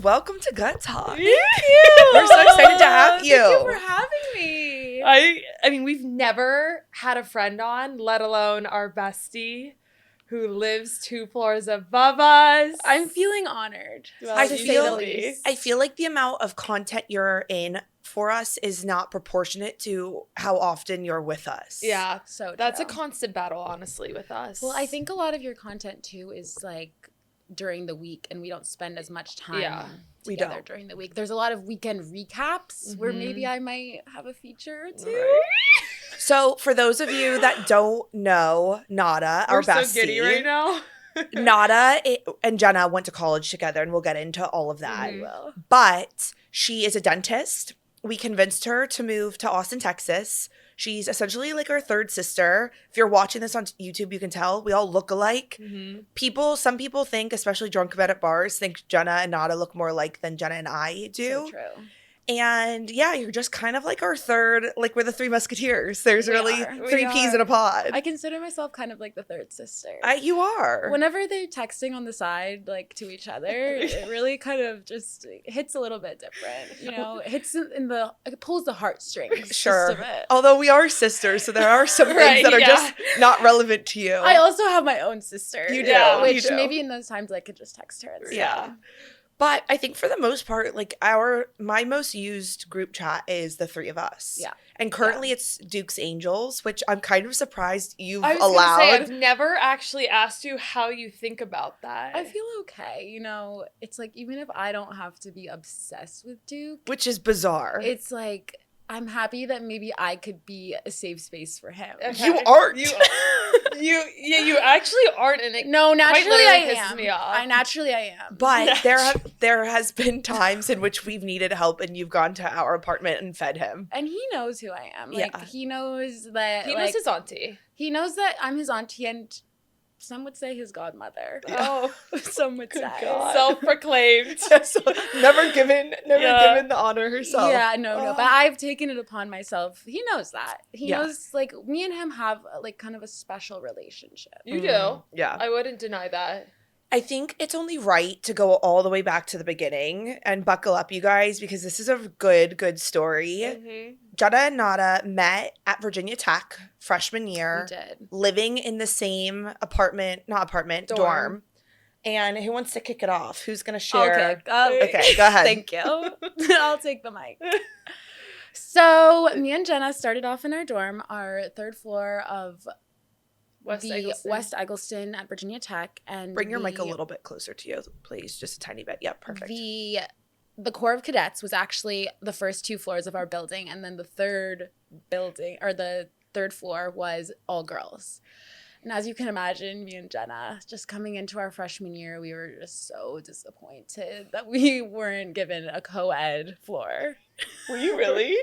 welcome to Gut Talk. Thank you. We're so excited to have you. Thank you for having me. I mean, we've never had a friend on, let alone our bestie, who lives 2 floors above us. I'm feeling honored. Well, I to feel- say the least. I feel like the amount of content you're in for us is not proportionate to how often you're with us. Yeah, So that's a true. constant battle, honestly, with us. Well, I think a lot of your content too is like during the week, and we don't spend as much time we together don't. during the week. There's a lot of weekend recaps where Mhm. maybe I might have a feature or two. Right? So for those of you that don't know Nada, our We're bestie, so giddy right now. Nada and Jenna went to college together, and we'll get into all of that. Mhm. Well, But she is a dentist. We convinced her to move to Austin, Texas. She's essentially like our third sister. If you're watching this on YouTube, you can tell we all look alike. Mhm. Some people think, especially drunk men at bars, think Jenna and Nada look more alike than Jenna and I do. so true. And yeah, you're just kind of like our third, like we're the three musketeers. There's We really are. three We peas are. in a pod. I consider myself kind of like the third sister. You are. Whenever they're texting on the side, like to each other, it really kind of just hits a little bit different. You know, it hits it pulls the heartstrings. Sure. Just a bit. Although we are sisters, so there are some things Right, that are yeah. just not relevant to you. I also have my own sister. You do, you Which do. maybe in those times I could just text her. And say, Yeah. But I think for the most part, like my most used group chat is the three of us. Yeah. And currently it's Duke's Angels, which I'm kind of surprised you've I was allowed. gonna say, I've never actually asked you how you think about that. I feel okay. You know, it's like even if I don't have to be obsessed with Duke, which is bizarre. it's like I'm happy that maybe I could be a safe space for him. Okay. You aren't. You actually aren't, and it No, naturally literally I pisses am. me off. I am. But there has been times in which we've needed help and you've gone to our apartment and fed him. And he knows who I am. Like Yeah. he knows that he like, knows his auntie. he knows that I'm his auntie and some would say his godmother. Oh, Some would say. God. self-proclaimed. So never given the honor herself. Yeah, no, but I've taken it upon myself. He knows that. He Yeah. knows, like, me and him have, like, kind of a special relationship. You do. Yeah. I wouldn't deny that. I think it's only right to go all the way back to the beginning and buckle up, you guys, because this is a good story. Mm-hmm. Jenna and Nada met at Virginia Tech freshman year, We did. living in the same dorm. And who wants to kick it off? Who's going to share? Okay, go ahead. Thank you. I'll take the mic. So, me and Jenna started off in our dorm, our third floor of West the Eggleston. West Eggleston at Virginia Tech. And Bring your mic a little bit closer to you, please. Just a tiny bit. Yep, perfect. The Corps of Cadets was actually the first 2 floors of our building, and then the third floor was all girls. And as you can imagine, me and Jenna, just coming into our freshman year, we were just so disappointed that we weren't given a co-ed floor. Were you really?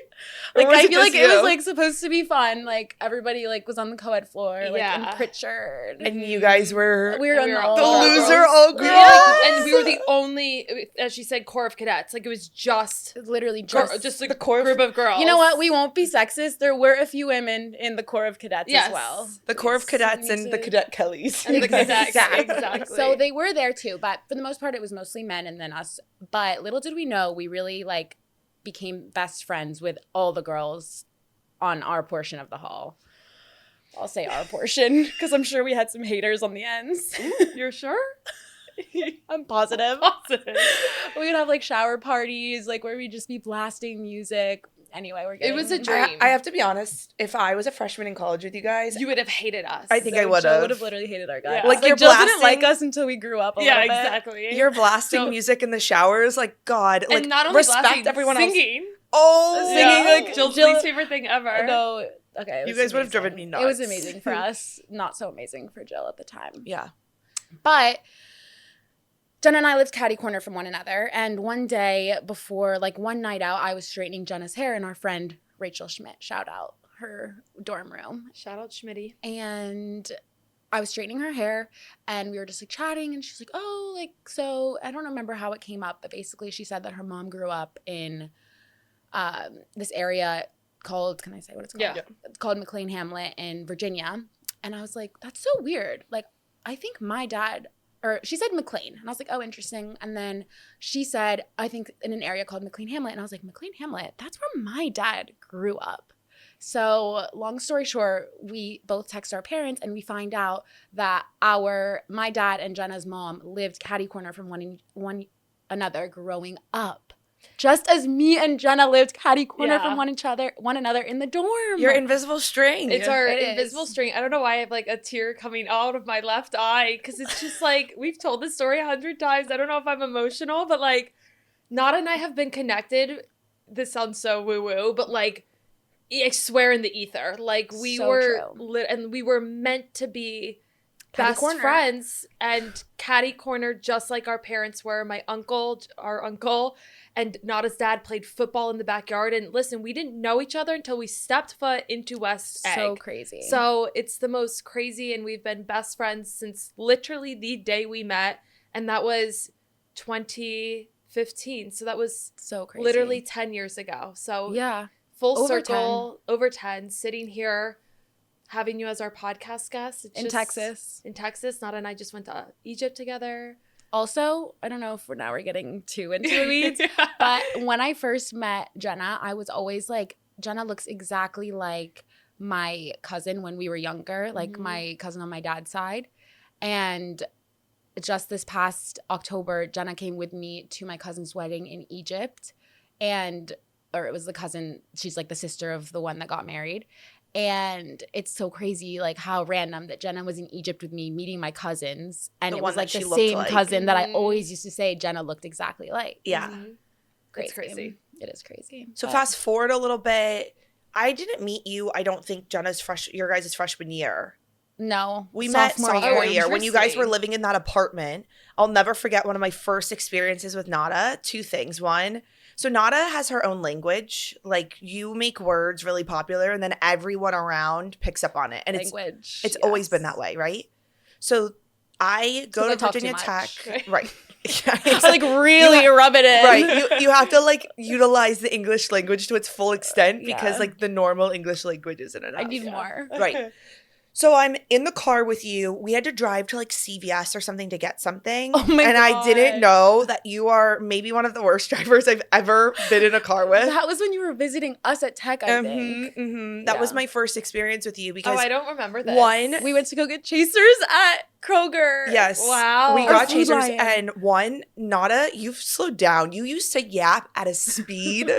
Like, Or was I it feel like just it was you? like supposed to be fun. Like everybody like was on the co-ed floor, like Yeah. in Pritchard. And you guys were we were on the all the all girls. loser girls. all girls. Yeah, and we were the only, as she said, Corps of Cadets. Like, it was just Literally just just a group of girls. You know what? We won't be sexist. There were a few women in the Corps of Cadets Yes. as well. The Corps of Cadets We and need the to- Cadet Kellys. And the cadets. Exactly. So they were there too, but for the most part, it was mostly men and then us. But little did we know, we really like became best friends with all the girls on our portion of the hall. I'll say our portion because I'm sure we had some haters on the ends. You're sure? I'm positive. Positive. We would have like shower parties, like where we'd just be blasting music. Anyway, we're getting... It was a dream. I have to be honest. If I was a freshman in college with you guys, You would have hated us. I think I Jill would would have have. literally hated our guy. Yeah. Like, you're Jill didn't blasting- like us until we grew up a Yeah, little bit. exactly. You're blasting So- music in the showers. Like, God, like, and not only respect blasting, everyone else. singing. Oh, Singing, like, Jill's Jill- least favorite thing ever. No, okay. it You was guys would have amazing. driven me nuts. It was amazing for us, not so amazing for Jill at the time. Yeah. But Jenna and I lived catty corner from one another, and one day before, like one night out, I was straightening Jenna's hair, and our friend Rachel Schmidt, shout out, her dorm room, Shout out Schmitty. and I was straightening her hair, and we were just like chatting, and she's like, oh, like, so I don't remember how it came up, but basically she said that her mom grew up in this area called, can I say what it's called? Yeah. It's called McLean Hamlet in Virginia. And I was like, that's so weird. Like, I think my dad, or she said McLean. And I was like, oh, interesting. And then she said, I think in an area called McLean Hamlet. And I was like, McLean Hamlet? That's where my dad grew up. So long story short, we both text our parents and we find out that my dad and Jenna's mom lived catty corner from one another growing up. Just as me and Jenna lived catty corner from one another in the dorm. Your invisible string. It's our invisible string. I don't know why I have like a tear coming out of my left eye because it's just like we've told this story 100 times. I don't know if I'm emotional, but like Nada and I have been connected. This sounds so woo-woo, but like I swear in the ether. Like we were and we were meant to be best friends and catty corner just like our parents were. Our uncle and Nada's dad played football in the backyard. And listen, we didn't know each other until we stepped foot into West Egg. So crazy. So it's the most crazy, and we've been best friends since literally the day we met, and that was 2015. So that was so crazy. Literally 10 years ago. So yeah. Full circle, over 10, sitting here, having you as our podcast guest. In Texas. Nada and I just went to Egypt together. Also, I don't know if we're getting too into the weeds, but when I first met Jenna, I was always like, Jenna looks exactly like my cousin when we were younger, like my cousin on my dad's side. And just this past October, Jenna came with me to my cousin's wedding in Egypt, or it was the cousin, she's like the sister of the one that got married. And it's so crazy, like how random that Jenna was in Egypt with me meeting my cousins. And it was like the same cousin that I always used to say Jenna looked exactly like. Yeah. It's crazy. It is crazy. So fast forward a little bit. I didn't meet you, I don't think, your guys' freshman year. No. We met sophomore year when you guys were living in that apartment. I'll never forget one of my first experiences with Nada. Two things. One, so Nada has her own language. Like, you make words really popular and then everyone around picks up on it. And it's always been that way, right? So I go to Virginia Tech. Right. Like really rub it in. Right. You have to like utilize the English language to its full extent because like the normal English language isn't enough. I need more. Right. So I'm in the car with you. We had to drive to like CVS or something to get something. Oh my God. I didn't know that you are maybe one of the worst drivers I've ever been in a car with. That was when you were visiting us at Tech, I think. That was my first experience with you because I don't remember this. We went to go get chasers at Kroger. Yes. Wow. We got chasers and Nada, you've slowed down. You used to yap at a speed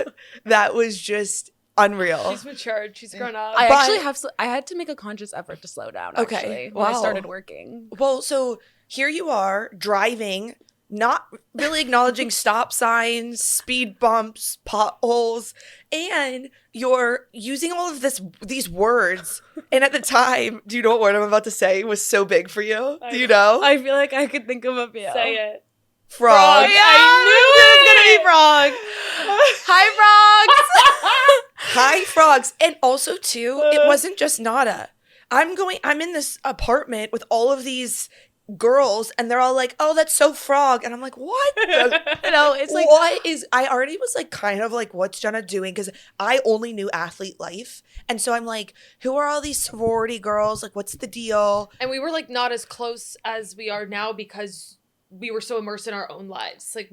that was just unreal. She's matured. She's grown up. I had to make a conscious effort to slow down, actually, when I started working. Well, so here you are driving, not really acknowledging stop signs, speed bumps, potholes, and you're using all of these words. And at the time, do you know what word I'm about to say was so big for you? Do you know? I feel like I could think of a few. Say it. Frog. Yeah, I knew it was gonna be frog. Hi, frogs. Hi, frogs. And also, too, it wasn't just Nada. I'm in this apartment with all of these girls, and they're all like, oh, that's so frog. And I'm like, what? It's like, I already was like, kind of like, what's Jenna doing? Because I only knew athlete life. And so I'm like, who are all these sorority girls? Like, what's the deal? And we were like not as close as we are now because we were so immersed in our own lives. Like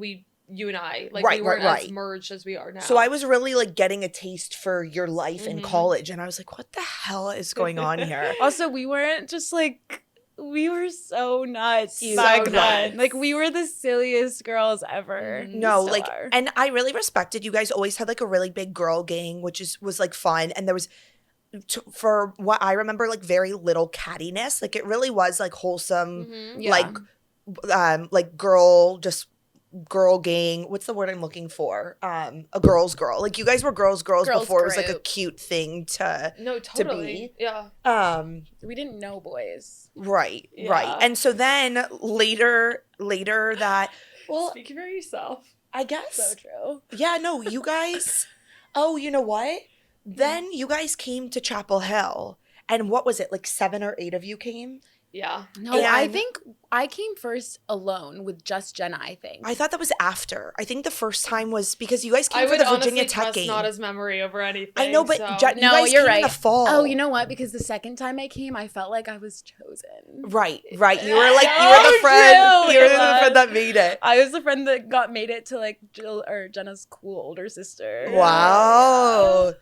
you and I, like we weren't as merged as we are now. So I was really like getting a taste for your life in college, and I was like, what the hell is going on here? Also, we weren't just like, we were so nuts back then. Like, we were the silliest girls ever. No, like, and I really respected you guys always had like a really big girl gang, which was like fun, and there was, for what I remember, like very little cattiness. Like, it really was like wholesome, like girl gang. What's the word I'm looking for? A girl's girl. Like, you guys were girls before group. It was like a cute thing to be. Yeah. We didn't know boys. Right. And so then later that, well, speak for yourself. I guess. So true. Yeah, no, you guys, oh, you know what? Then you guys came to Chapel Hill, and what was it, like 7 or 8 of you came? Yeah. No, And I think I came first alone with just Jenna, I think. I thought that was after. I think the first time was because you guys I came for would the Virginia honestly Tech trust game. Nada's memory over anything. I know, but so. you No, guys you're came right. in the fall. Oh, you know what? Because the second time I came, I felt like I was chosen. Right. You were like, you were the friend. True, You were it the was. friend that made it. I was the friend that made it to like Jill or Jenna's cool older sister. Wow.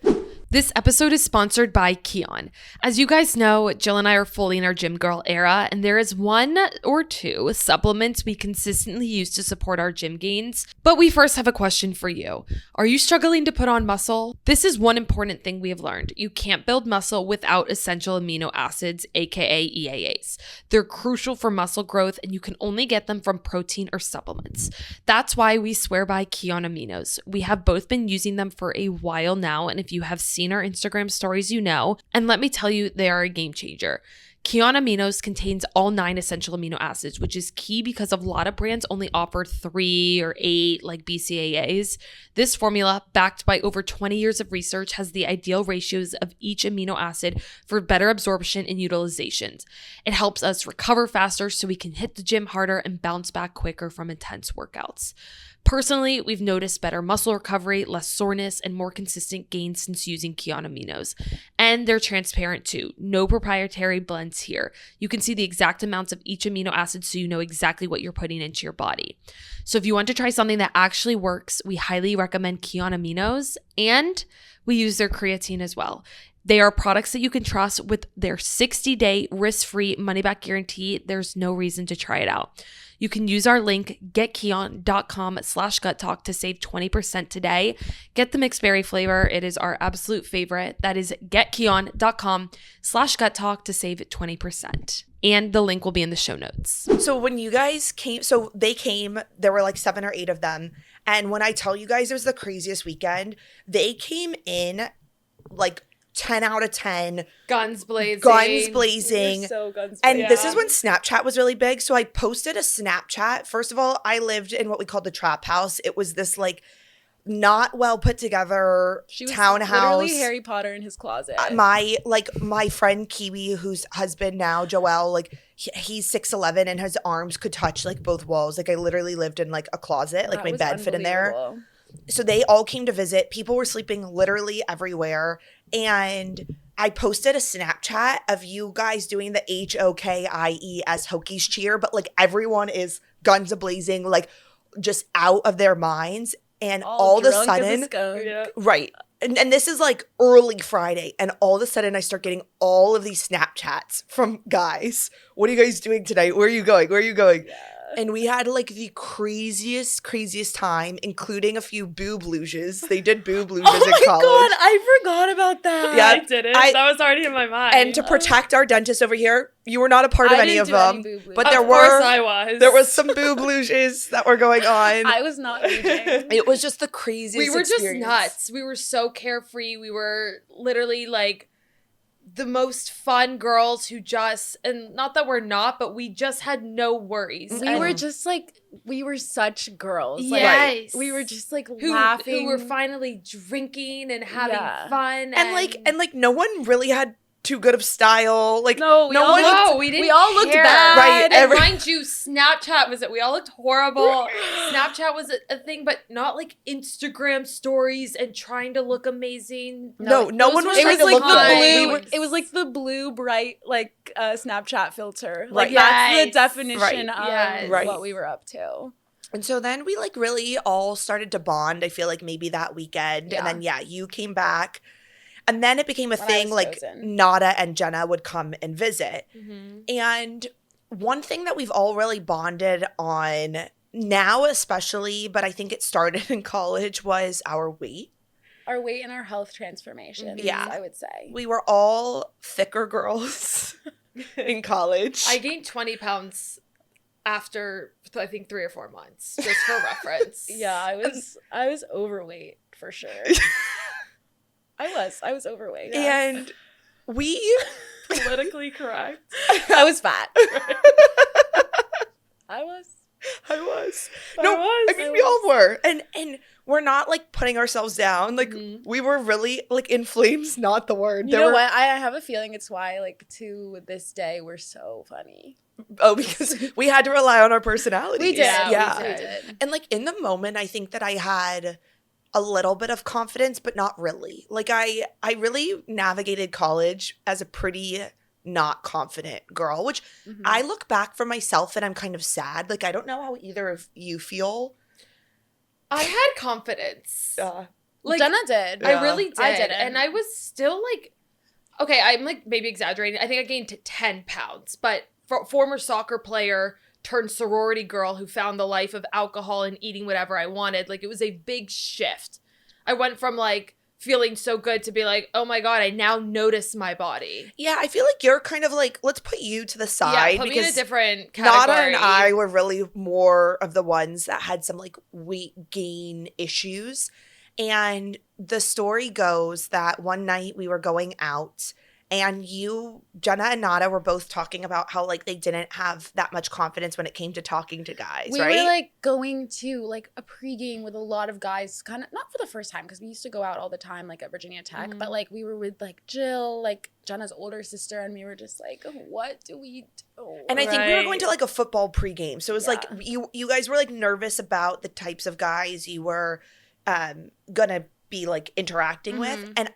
This episode is sponsored by Kion. As you guys know, Jill and I are fully in our gym girl era, and there is one or two supplements we consistently use to support our gym gains. But we first have a question for you. Are you struggling to put on muscle? This is one important thing we have learned. You can't build muscle without essential amino acids, aka EAAs. They're crucial for muscle growth, and you can only get them from protein or supplements. That's why we swear by Kion Aminos. We have both been using them for a while now, and if you have seen our Instagram stories, you know. And let me tell you, they are a game changer. Kion Aminos contains all 9 essential amino acids, which is key because a lot of brands only offer 3 or 8 like BCAAs. This formula, backed by over 20 years of research, has the ideal ratios of each amino acid for better absorption and utilization. It helps us recover faster so we can hit the gym harder and bounce back quicker from intense workouts. Personally, we've noticed better muscle recovery, less soreness, and more consistent gains since using Kion Aminos. And they're transparent too. No proprietary blends here. You can see the exact amounts of each amino acid so you know exactly what you're putting into your body. So if you want to try something that actually works, we highly recommend Kion Aminos, and we use their creatine as well. They are products that you can trust with their 60-day risk-free money-back guarantee. There's no reason to try it out. You can use our link, getkion.com/guttalk to save 20% today. Get the mixed berry flavor. It is our absolute favorite. That is getkion.com/guttalk to save 20%. And the link will be in the show notes. So when you guys came, they came, there were like 7 or 8 of them. And when I tell you guys it was the craziest weekend, they came in like 10 out of 10. Guns blazing. So guns And blazing. this is when Snapchat was really big. So I posted a Snapchat. First of all, I lived in what we called the trap house. It was this like not well put together She was townhouse. literally Harry Potter in his closet. My friend Kiwi, whose husband now, Joel, like he's 6'11" and his arms could touch like both walls. Like I literally lived in like a closet, like That my was bed fit in there. unbelievable. So they all came to visit. People were sleeping literally everywhere. And I posted a Snapchat of you guys doing the HOKIES Hokies cheer, but like everyone is guns a-blazing, like just out of their minds. And all of a drunk as sudden, skunk. Yeah. right. And this is like early Friday. And all of a sudden I start getting all of these Snapchats from guys. What are you guys doing tonight? Where are you going? Where are you going? Yeah. And we had like the craziest time, including a few boob luges. They did boob luges Oh in my college. god, I forgot about that. Yeah. I didn't. That was already in my mind. And to protect our dentist over here, you were not a part of I any didn't of do any them. boob But luges. there of course were I was. there was some boob luges that were going on. I was not aging. It was just the craziest We were just experience. nuts. We were so carefree. We were literally like the most fun girls who just, and not that we're not, but we just had no worries. We And were just like, we were such girls. Like, Yes. we were just like who laughing. were finally drinking and having Yeah. fun. And like no one really had too good of style. Like No, we no all one looked- No, we didn't. we all looked care. bad. Right, And mind you, Snapchat was it. We all looked horrible. Snapchat was a thing, but not like Instagram stories and trying to look amazing. No one was It trying was to like look the good. blue. It was like the blue bright like Snapchat filter. Like Right. that's the Yes. definition of Yes. Right. what we were up to. And so then we like really all started to bond. I feel like maybe that weekend. Yeah. And then you came back. And then it became a When I thing was like chosen. Nada and Jenna would come and visit. Mm-hmm. And one thing that we've all really bonded on now especially, but I think it started in college, was our weight. Our weight and our health transformation. Yeah. I would say. We were all thicker girls in college. I gained 20 pounds after I think 3 or 4 months, just for reference. Yeah, I was overweight for sure. I was overweight. Yeah. And we Politically correct. I was fat. I was. I was. I mean, we all were. And we're not like putting ourselves down. Like we were really like in flames, not the word. You know what? I have a feeling it's why like to this day we're so funny. Oh, because we had to rely on our personalities. We did. Yeah. We did. And like in the moment, I think that I had a little bit of confidence, but not really. Like I really navigated college as a pretty not confident girl, which I look back for myself and I'm kind of sad. Like I don't know how either of you feel. I had confidence. Like Jenna did. I really did. I didn't. And I was still like, okay, I'm like maybe exaggerating. I think I gained 10 pounds, but former soccer player turned sorority girl who found the life of alcohol and eating whatever I wanted. Like it was a big shift. I went from like feeling so good to be like, oh my God, I now notice my body. Yeah, I feel like you're kind of like, let's put you to the side. Yeah, put me in a different category. Nada and I were really more of the ones that had some like weight gain issues. And the story goes that one night we were going out and Jenna and Nada were both talking about how like they didn't have that much confidence when it came to talking to guys, we right? were like going to like a pregame with a lot of guys, kind of not for the first time because we used to go out all the time like at Virginia Tech, but like we were with like Jill, like Jenna's older sister, and we were just like, what do we do? And I think we were going to like a football pregame. So it was like you guys were like nervous about the types of guys you were gonna be like interacting with. And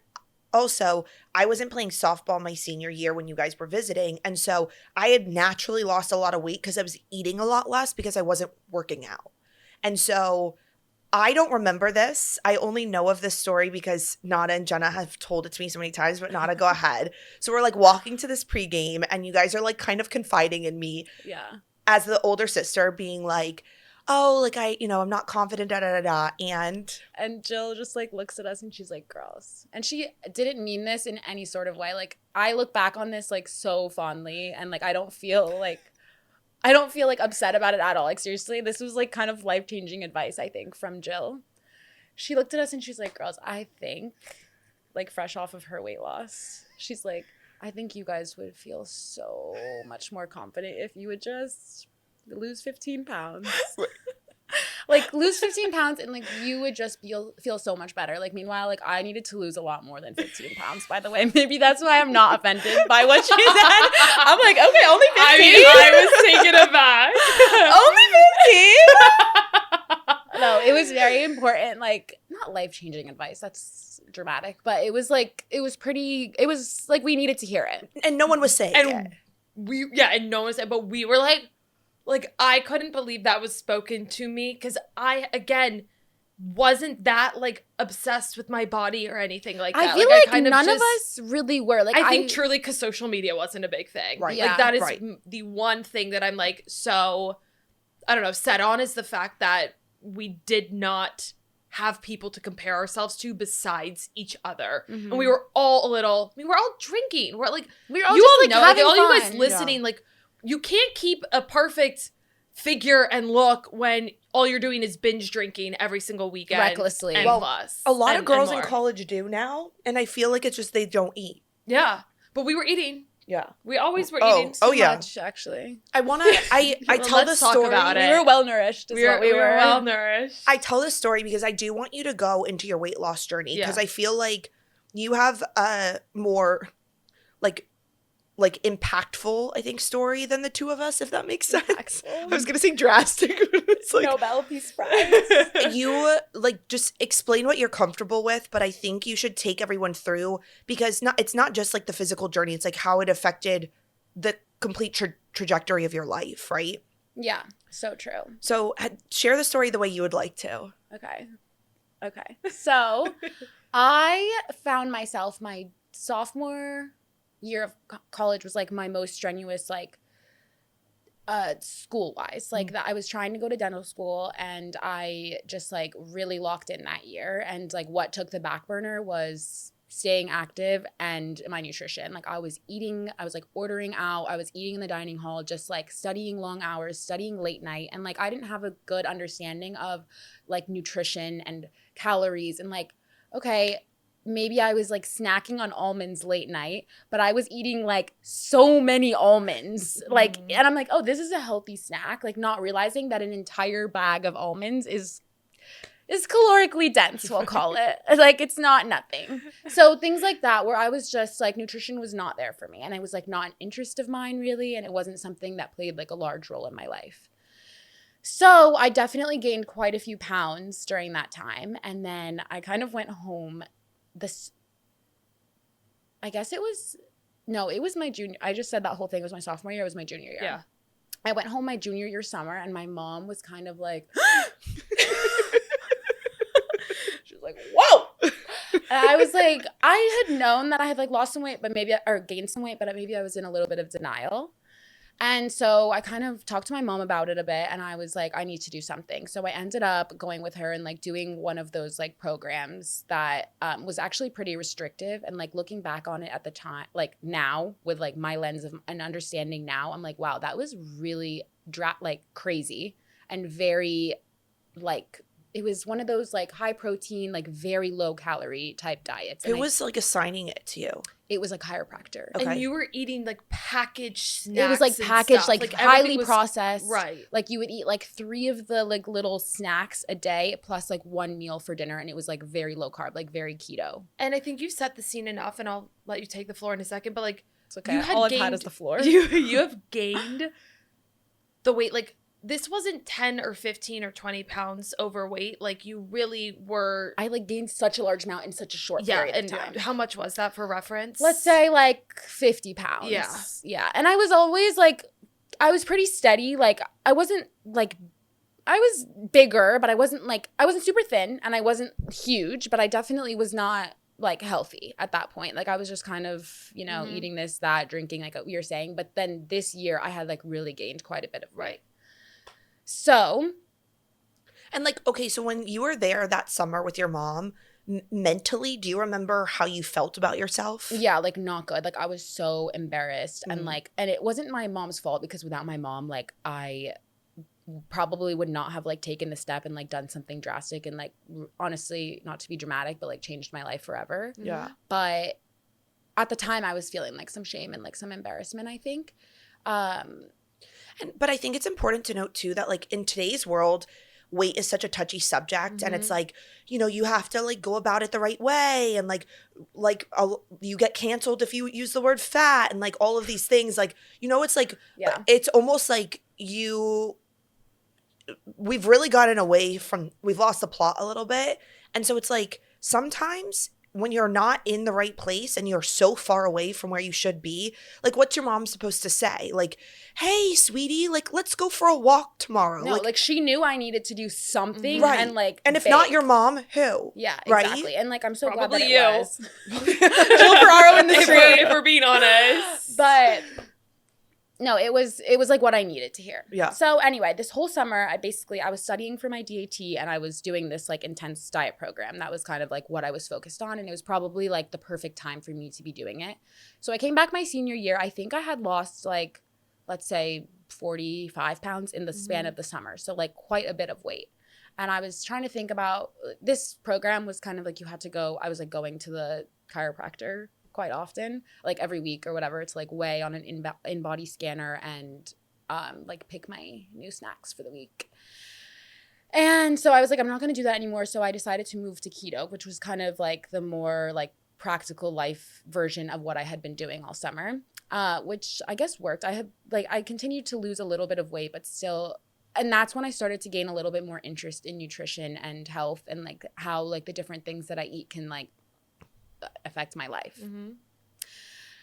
also, I wasn't playing softball my senior year when you guys were visiting. And so I had naturally lost a lot of weight because I was eating a lot less because I wasn't working out. And so I don't remember this. I only know of this story because Nada and Jenna have told it to me so many times, but Nada, go ahead. So we're like walking to this pregame and you guys are like kind of confiding in me as the older sister being like, oh, like I'm not confident, And Jill just like looks at us and she's like, girls. And she didn't mean this in any sort of way. Like I look back on this like so fondly and like I don't feel like upset about it at all. Like seriously, this was like kind of life-changing advice, I think, from Jill. She looked at us and she's like, girls, I think, like fresh off of her weight loss, she's like, I think you guys would feel so much more confident if you would just lose 15 pounds. Like lose 15 pounds and like you would just feel so much better. Like meanwhile, like I needed to lose a lot more than 15 pounds, by the way. Maybe that's why I'm not offended by what she said. I'm like, okay, only 15. I was taken aback. Only 15? No, it was very important. Like not life-changing advice. That's dramatic. But it was like we needed to hear it. And no one was saying it. And no one said, but we were like I couldn't believe that was spoken to me because I, again, wasn't that like obsessed with my body or anything like that. I feel like none of us really were. Like I think truly because social media wasn't a big thing. Right. Like that is the one thing that I'm like so, I don't know, set on is the fact that we did not have people to compare ourselves to besides each other. And we were all drinking. We're like, we were all just like having fun. All you guys listening, like, you can't keep a perfect figure and look when all you're doing is binge drinking every single weekend. Recklessly. And plus. A lot of girls in college do now, and I feel like it's just they don't eat. Yeah. But we were eating. Yeah. We always were eating too much, actually. I tell the story. About it. We were well-nourished we were well-nourished. I tell this story because I do want you to go into your weight loss journey because I feel like you have a more like impactful, I think, story than the two of us, if that makes sense. I was gonna say drastic, but it's like Nobel Peace Prize. You like just explain what you're comfortable with, but I think you should take everyone through because it's not just like the physical journey; it's like how it affected the complete trajectory of your life, right? Yeah, so true. So share the story the way you would like to. Okay. So I found myself my sophomore year of college was like my most strenuous like school wise like that I was trying to go to dental school and I just like really locked in that year and like what took the back burner was staying active and my nutrition. Like I was like ordering out, I was eating in the dining hall, just like studying long hours, studying late night, and like I didn't have a good understanding of like nutrition and calories and like okay, maybe I was like snacking on almonds late night, but I was eating like so many almonds. Like, and I'm like, oh, this is a healthy snack. Like, not realizing that an entire bag of almonds is calorically dense, we'll call it. Like, it's not nothing. So things like that, where I was just like, nutrition was not there for me. And it was like not an interest of mine really. And it wasn't something that played like a large role in my life. So I definitely gained quite a few pounds during that time. And then I kind of went home I guess it was my junior. I just said that whole thing was my sophomore year. It was my junior year. Yeah. I went home my junior year summer, and my mom was kind of like, she was like, whoa. And I was like, I had known that I had like lost some weight, or gained some weight, but maybe I was in a little bit of denial. And so I kind of talked to my mom about it a bit, and I was like, I need to do something. So I ended up going with her and like doing one of those like programs that was actually pretty restrictive. And like looking back on it at the time, like now with like my lens of an understanding now, I'm like, wow, that was really like crazy and very like, it was one of those like high protein, like very low calorie type diets. Who was like assigning it to you? It was a chiropractor. Okay. And you were eating like packaged snacks. It was like packaged, like highly processed. Right. Like you would eat like 3 of the like little snacks a day plus like 1 meal for dinner. And it was like very low carb, like very keto. And I think you set the scene enough, and I'll let you take the floor in a second. But like, it's okay. All I've had is the floor. You have gained the weight. Like, this wasn't 10 or 15 or 20 pounds overweight. Like, you really were. I like gained such a large amount in such a short period of time. How much was that for reference? Let's say like 50 pounds. Yeah. Yeah. And I was always like, I was pretty steady. Like, I wasn't like, I was bigger, but I wasn't super thin, and I wasn't huge, but I definitely was not like healthy at that point. Like, I was just kind of, eating this, that, drinking, like what you were saying. But then this year I had like really gained quite a bit of weight. Right. So, and like, okay, so when you were there that summer with your mom, mentally, do you remember how you felt about yourself? Yeah, like not good. Like, I was so embarrassed, and it wasn't my mom's fault, because without my mom, like I probably would not have like taken the step and like done something drastic and like honestly, not to be dramatic, but like changed my life forever. Yeah. But at the time I was feeling like some shame and like some embarrassment, I think. But I think it's important to note too that like in today's world, weight is such a touchy subject, and it's like, you have to like go about it the right way, and like you get canceled if you use the word fat, and like all of these things, like, it's like, it's almost like we've really gotten away from, we've lost the plot a little bit. And so it's like, sometimes when you're not in the right place and you're so far away from where you should be, like, what's your mom supposed to say? Like, hey, sweetie, like, let's go for a walk tomorrow. No, like she knew I needed to do something. Right. And like, and if not your mom, who? Yeah, right? exactly. And like, I'm so Probably glad that you. it was. Jill Ferraro in the street. If we're being honest. But no, it was like what I needed to hear. Yeah. So anyway, this whole summer, I was studying for my DAT, and I was doing this like intense diet program. That was kind of like what I was focused on. And it was probably like the perfect time for me to be doing it. So I came back my senior year. I think I had lost like, let's say 45 pounds in the span of the summer. So like quite a bit of weight. And I was trying to think about, this program was kind of like, I was like going to the chiropractor quite often, like every week or whatever, to like weigh on an in-body scanner and like pick my new snacks for the week. And so I was like, I'm not going to do that anymore. So I decided to move to keto, which was kind of like the more like practical life version of what I had been doing all summer, which I guess worked. I continued to lose a little bit of weight, but still. And that's when I started to gain a little bit more interest in nutrition and health, and like how like the different things that I eat can like affect my life.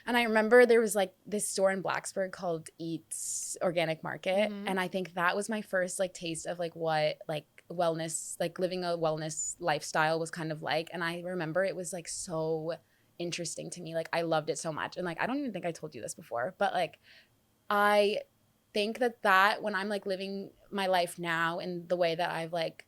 And I remember there was like this store in Blacksburg called Eats Organic Market, and I think that was my first like taste of like what like wellness, like living a wellness lifestyle was kind of like. And I remember it was like so interesting to me. Like, I loved it so much. And like, I don't even think I told you this before, but like, I think that when I'm like living my life now in the way that I've like,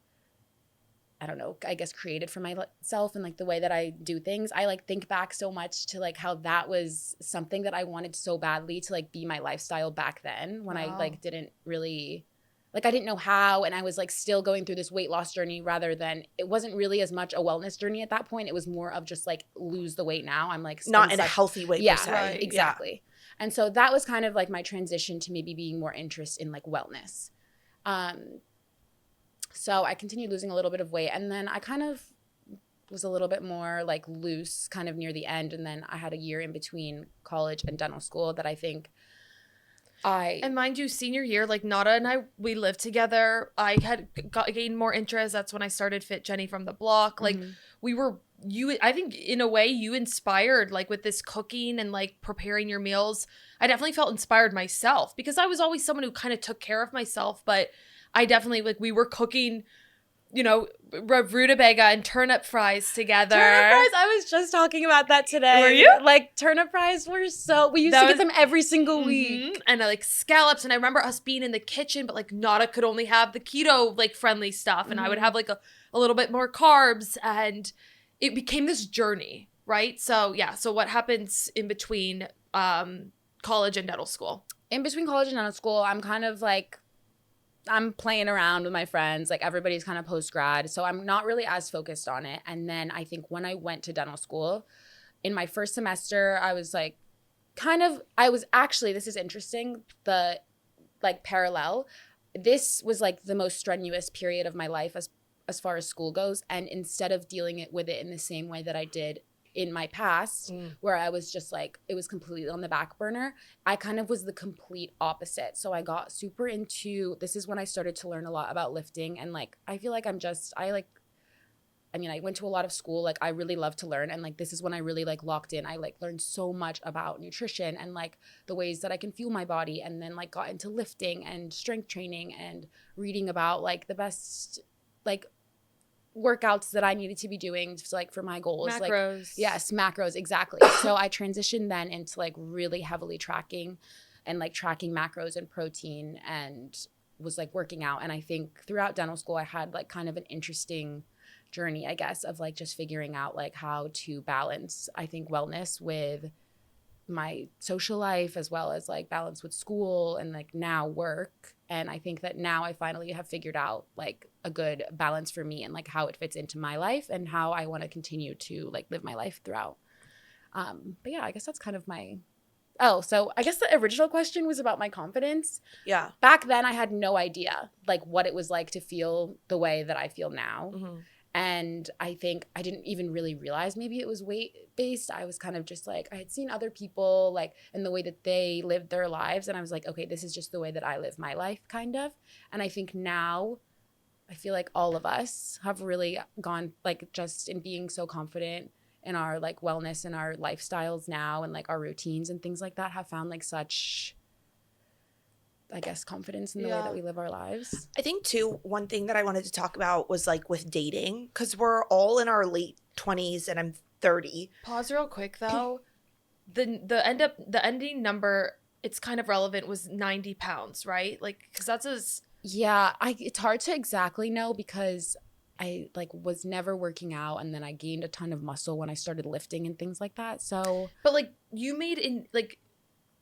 I don't know, I guess created for myself, and like the way that I do things, I like think back so much to like how that was something that I wanted so badly to like be my lifestyle back then, when I like didn't really like I didn't know how, and I was like still going through this weight loss journey rather than, it wasn't really as much a wellness journey at that point. It was more of just like lose the weight now. I'm like not in a healthy way per se. Right. Exactly. Yeah. And so that was kind of like my transition to maybe being more interest in like wellness. So I continued losing a little bit of weight, and then I kind of was a little bit more like loose kind of near the end, and then I had a year in between college and dental school that I think and mind you, senior year, like Nada and I, we lived together. I had gained more interest. That's when I started Fit Jenny from the block. Like I think in a way you inspired like with this cooking and like preparing your meals. I definitely felt inspired myself because I was always someone who kind of took care of myself, but I definitely like we were cooking, you know, rutabaga and turnip fries together. Turnip fries, I was just talking about that today. Were you? Like turnip fries were we used to get them every single week. And like scallops, and I remember us being in the kitchen, but like Nada could only have the keto like friendly stuff, and I would have like a little bit more carbs, and it became this journey, right? So yeah, so what happens in between college and dental school? In between college and dental school, I'm kind of like, I'm playing around with my friends. Like everybody's kind of post-grad. So I'm not really as focused on it. And then I think when I went to dental school, in my first semester, I was like, this is interesting, the like parallel. This was like the most strenuous period of my life as far as school goes. And instead of dealing with it in the same way that I did in my past, where I was just like, it was completely on the back burner, I kind of was the complete opposite. So I got super into, this is when I started to learn a lot about lifting, and like I feel like I went to a lot of school, like I really love to learn, and like this is when I really like locked in. I like learned so much about nutrition and like the ways that I can fuel my body, and then like got into lifting and strength training and reading about like the best like workouts that I needed to be doing to, like for my goals. Macros. Like, yes, macros, exactly. So I transitioned then into like really heavily tracking macros and protein, and was like working out. And I think throughout dental school I had like kind of an interesting journey, I guess, of like just figuring out like how to balance, I think, wellness with my social life, as well as like balance with school and like now work. And I think that now I finally have figured out like a good balance for me and like how it fits into my life and how I want to continue to like live my life throughout. But yeah, I guess that's kind of my, so I guess the original question was about my confidence. Yeah. Back then I had no idea like what it was like to feel the way that I feel now. And I think I didn't even really realize maybe it was weight-based. I was kind of just like, I had seen other people like in the way that they lived their lives. And I was like, okay, this is just the way that I live my life, kind of. And I think now I feel like all of us have really gone like just in being so confident in our like wellness and our lifestyles now, and like our routines and things like that, have found like such, I guess, confidence in the way that we live our lives. I think too, one thing that I wanted to talk about was like with dating, because we're all in our late 20s and I'm 30. Pause real quick though. The ending number, it's kind of relevant, was 90 pounds, right? Like, because that's it's hard to exactly know because I like was never working out, and then I gained a ton of muscle when I started lifting and things like that. So, but like you made in like,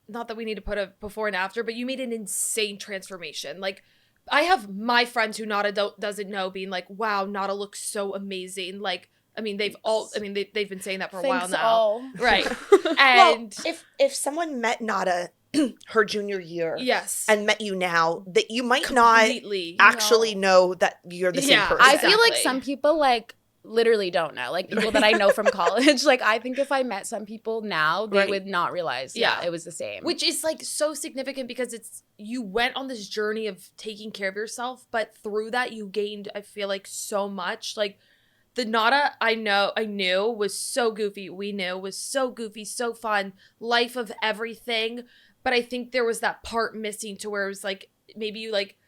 not that we need to put a before and after, but you made an insane transformation. Like, I have my friends who Nada doesn't know being like, wow, Nada looks so amazing. Like, I mean, they've been saying that for a while now. All. Right. And well, if someone met Nada her junior year, yes, and met you now, that you might completely not actually know that you're the same person. I feel like some people like literally don't know, like people that I know from college. Like I think if I met some people now, they would not realize it was the same. Which is like so significant because you went on this journey of taking care of yourself, but through that you gained, I feel like, so much. Like the Nada I knew was so goofy. We knew was so goofy, so fun, life of everything. But I think there was that part missing to where it was like, maybe you like,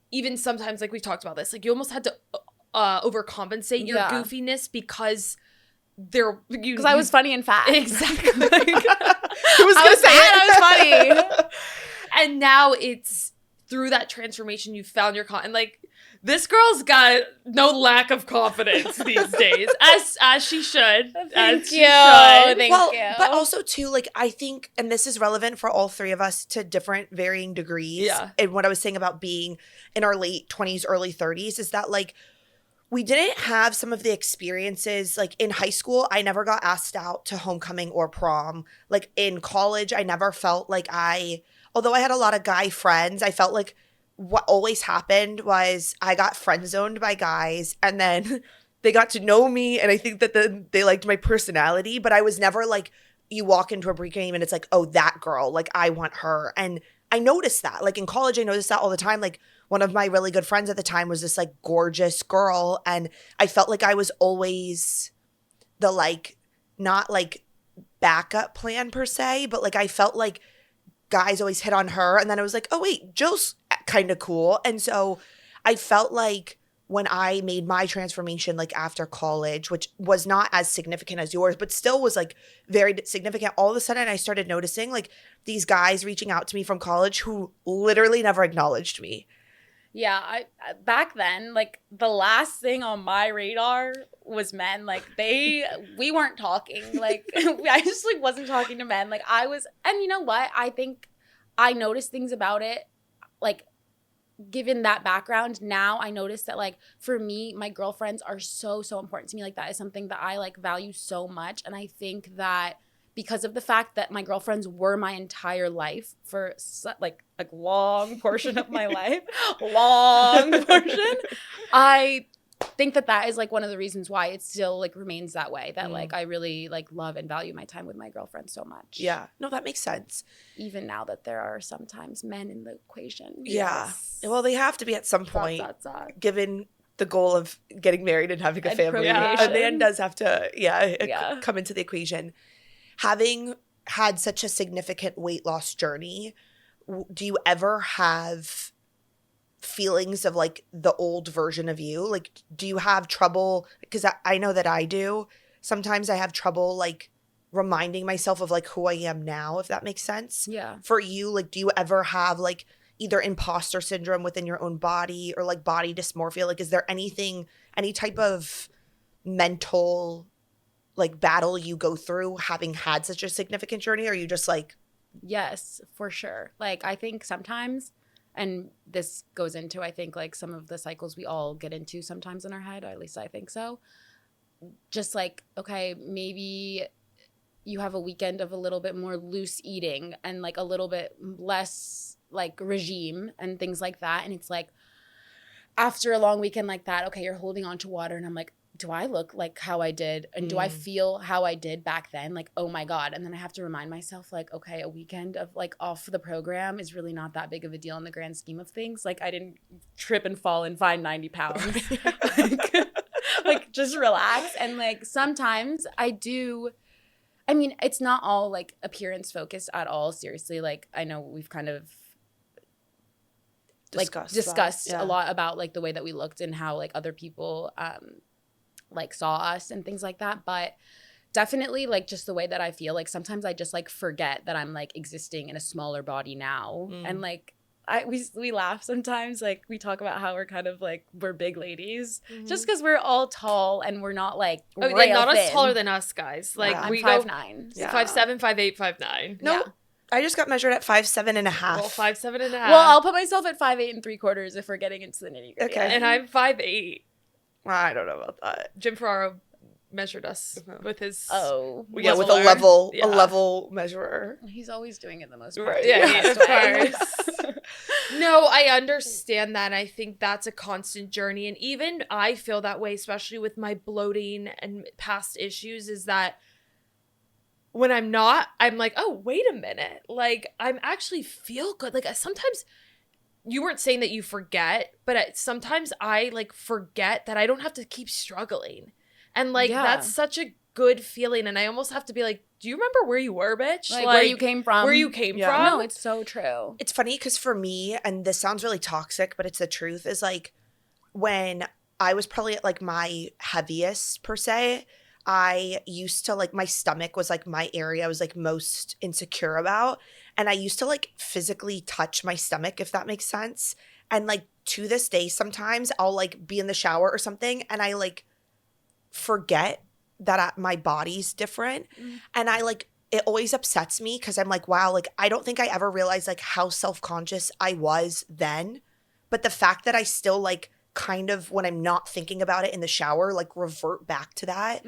even sometimes like we talked about this, like you almost had to overcompensate your goofiness because I was funny and fat. Exactly. Who was gonna say it? I was funny. And now it's through that transformation you found your and like This girl's got no lack of confidence these days, as she should. Thank you. But also too, like I think, and this is relevant for all three of us to different varying degrees. Yeah. And what I was saying about being in our late 20s, early 30s is that like we didn't have some of the experiences. Like in high school, I never got asked out to homecoming or prom. Like in college, I never felt like although I had a lot of guy friends, I felt like what always happened was I got friend zoned by guys, and then they got to know me, and I think that they liked my personality, but I was never like, you walk into a Brie game and it's like, oh, that girl, like I want her. And I noticed that. Like in college, I noticed that all the time. Like one of my really good friends at the time was this like gorgeous girl, and I felt like I was always the like, not like backup plan per se, but like I felt like guys always hit on her, and then I was like, oh wait, Jill's kind of cool. And so I felt like when I made my transformation like after college, which was not as significant as yours, but still was like very significant, all of a sudden I started noticing like these guys reaching out to me from college who literally never acknowledged me. Yeah, I back then, like the last thing on my radar was men. Like we weren't talking. Like I just like wasn't talking to men. Like I was, and you know what? I think I noticed things about it. Like given that background, now I notice that like for me, my girlfriends are so important to me. Like that is something that I like value so much, and I think that because of the fact that my girlfriends were my entire life for like a long portion of my life, I think that is like one of the reasons why it still like remains that way, that like I really like love and value my time with my girlfriends so much. Yeah. No, that makes sense. Even now that there are sometimes men in the equation. Yeah. Yes. Well, they have to be at some point, given the goal of getting married and having a family. A man does have to, come into the equation. Having had such a significant weight loss journey, do you ever have feelings of like the old version of you? Like, do you have trouble? Because I know that I do. Sometimes I have trouble like reminding myself of like who I am now, if that makes sense. Yeah. For you, like, do you ever have like either imposter syndrome within your own body or like body dysmorphia? Like, is there any type of mental like battle you go through having had such a significant journey? Or are you just like, yes, for sure. Like I think sometimes, and this goes into I think like some of the cycles we all get into sometimes in our head, or at least I think so, just like, okay, maybe you have a weekend of a little bit more loose eating and like a little bit less like regime and things like that, and it's like after a long weekend like that, okay, you're holding on to water, and I'm like, do I look like how I did? And do I feel how I did back then? Like, oh my God. And then I have to remind myself like, okay, a weekend of like off the program is really not that big of a deal in the grand scheme of things. Like I didn't trip and fall and find 90 pounds. like just relax. And like sometimes I mean, it's not all like appearance focused at all. Seriously. Like I know we've kind of discussed a lot about like the way that we looked and how like other people like saw us and things like that, but definitely like just the way that I feel, like sometimes I just like forget that I'm like existing in a smaller body now. And like we laugh sometimes, like we talk about how we're kind of like we're big ladies just because we're all tall and we're not like not us taller than us guys, like we I'm go 5'9", 5'7", 5'8", 5'9". No, I just got measured at 5'7" and a half. Well, 5'7" and a half. Well, I'll put myself at 5'8" and 3/4 if we're getting into the nitty gritty. Okay. And I'm 5'8". I don't know about that. Jim Ferraro measured us with his with a level measurer. He's always doing it the most right. Yeah, of course. No, I understand that. I think that's a constant journey, and even I feel that way, especially with my bloating and past issues, is that when I'm not, I'm like, oh, wait a minute, like I'm actually feel good. Like sometimes. You weren't saying that you forget, but sometimes I like forget that I don't have to keep struggling. And like, that's such a good feeling. And I almost have to be like, do you remember where you were, bitch? Like where you came from. Where you came from? No, it's so true. It's funny because for me, and this sounds really toxic, but it's the truth, is like when I was probably at like my heaviest per se, I used to like, my stomach was like my area I was like most insecure about. And I used to like physically touch my stomach, if that makes sense. And like to this day, sometimes I'll like be in the shower or something and I like forget that my body's different. And I like, it always upsets me because I'm like, wow, like I don't think I ever realized like how self-conscious I was then. But the fact that I still like kind of, when I'm not thinking about it in the shower, like revert back to that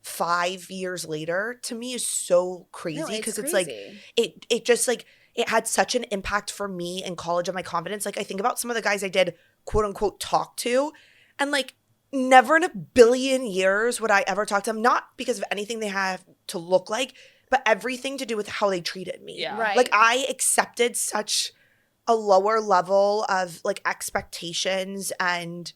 5 years later, to me is so crazy because it's like, it just like, it had such an impact for me in college and my confidence. Like I think about some of the guys I did quote unquote talk to and like never in a billion years would I ever talk to them, not because of anything they have to look like, but everything to do with how they treated me. Yeah. Right. Like I accepted such a lower level of like expectations and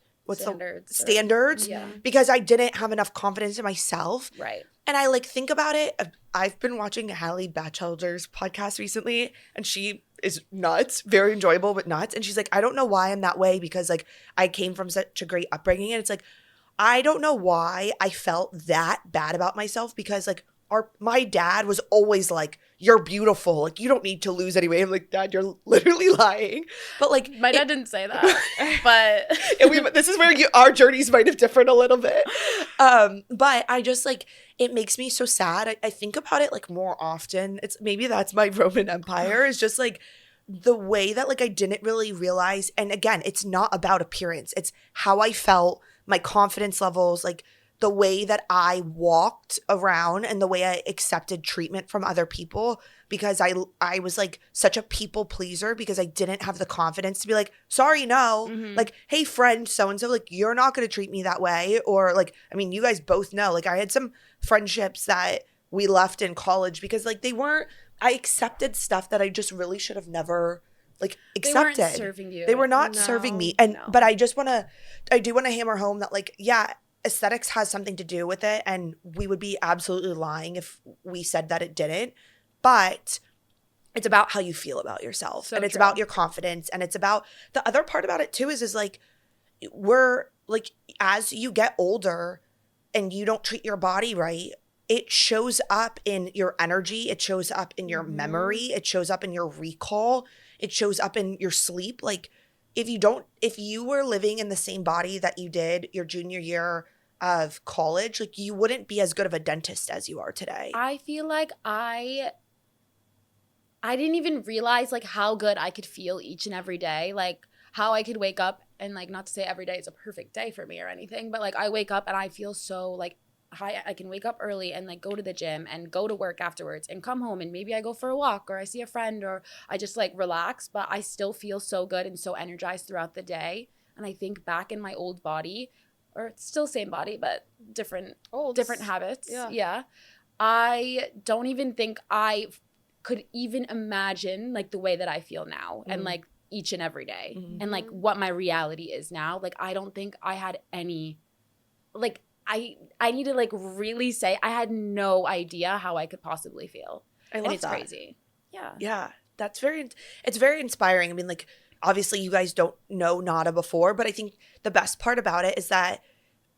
standards because I didn't have enough confidence in myself. Right. And I like think about it. I've been watching Hallie Batchelder's podcast recently and she is nuts, very enjoyable, but nuts. And she's like, I don't know why I'm that way because like I came from such a great upbringing. And it's like, I don't know why I felt that bad about myself because like my dad was always like, you're beautiful. Like, you don't need to lose any weight. I'm like, Dad, you're literally lying. But like, my dad didn't say that. But and this is where our journeys might have differed a little bit. But I just like, it makes me so sad. I think about it like more often. Maybe that's my Roman Empire is just like the way that like I didn't really realize. And again, it's not about appearance. It's how I felt, my confidence levels, like the way that I walked around and the way I accepted treatment from other people because I was like such a people pleaser because I didn't have the confidence to be like, sorry, no. Like, hey, friend, so-and-so, like, you're not going to treat me that way. Or like, I mean, you guys both know, like I had some friendships that we left in college because like I accepted stuff that I just really should have never like accepted. They weren't serving you. They were not serving me. But I do want to hammer home that like, yeah, aesthetics has something to do with it and we would be absolutely lying if we said that it didn't, but it's about how you feel about yourself and it's about your confidence and it's about the other part about it too is like we're like as you get older and you don't treat your body right, it shows up in your energy, it shows up in your memory, it shows up in your recall, it shows up in your sleep. Like if you were living in the same body that you did your junior year of college, like you wouldn't be as good of a dentist as you are today. I feel like I didn't even realize like how good I could feel each and every day, like how I could wake up and like, not to say every day is a perfect day for me or anything, but like I wake up and I feel so like I can wake up early and like go to the gym and go to work afterwards and come home and maybe I go for a walk or I see a friend or I just like relax, but I still feel so good and so energized throughout the day. And I think back in my old body, or it's still same body, but different habits. Yeah. I don't even think I could even imagine like the way that I feel now and like each and every day and like what my reality is now. Like, I don't think I had any, like, I need to like really say I had no idea how I could possibly feel. I love and it's that. crazy. Yeah. Yeah. It's very inspiring. I mean, like, obviously you guys don't know Nada before, but I think the best part about it is that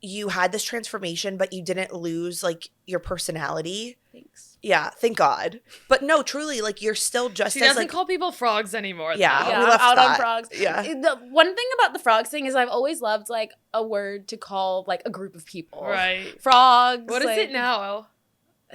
you had this transformation, but you didn't lose like your personality. Thanks. Yeah, thank God. But no, truly, like you're still just She as doesn't like call people frogs anymore. Yeah, Yeah, we left out that. on frogs. Yeah. The one thing about the frogs thing is I've always loved like a word to call like a group of people. Right. Frogs. What is it now?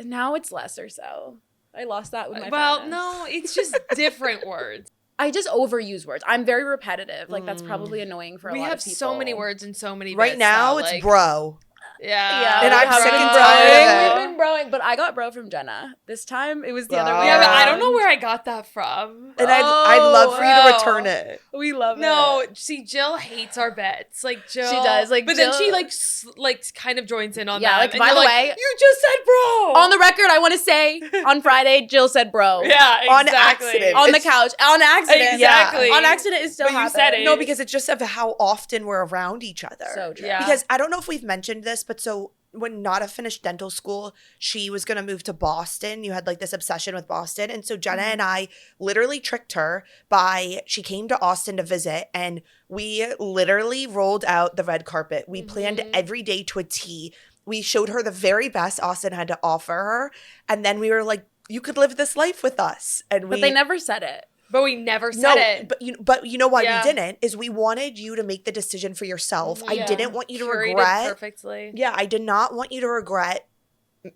Now it's less or so. I lost that with my Well, fatness. no, it's just different words. I just overuse words. I'm very repetitive. Like that's probably annoying for a We lot have of people. so many words and so many right bits now it's like, bro. Yeah. And we I'm have sick been and tired of broing. it. We've been broing, but I got bro from Jenna. This time it was the other way Yeah, but I around. don't know where I got that from. And I'd love for you to return it. We love No, it. see, Jill hates our bets. Like Jill, She does, like, but then Jill- she like kind of joins in on Yeah, that. like, and by you're the like, way, you just said bro On the record, I want to say on Friday, Jill said bro. Yeah, exactly. On accident. On the It's- couch. On accident. Exactly. On accident is still But you happening. said it. No, because it's just of how often we're around each other. So true. Yeah. Because I don't know if we've mentioned this, but so when Nada finished dental school, she was going to move to Boston. You had like this obsession with Boston. And so Jenna and I literally tricked her she came to Austin to visit and we literally rolled out the red carpet. We planned every day to a T. We showed her the very best Austin had to offer her. And then we were like, you could live this life with us. And But they never said it. But we never said it. But you know why we didn't? Is we wanted you to make the decision for yourself. I didn't want you to regret. Perfectly. Yeah, I did not want you to regret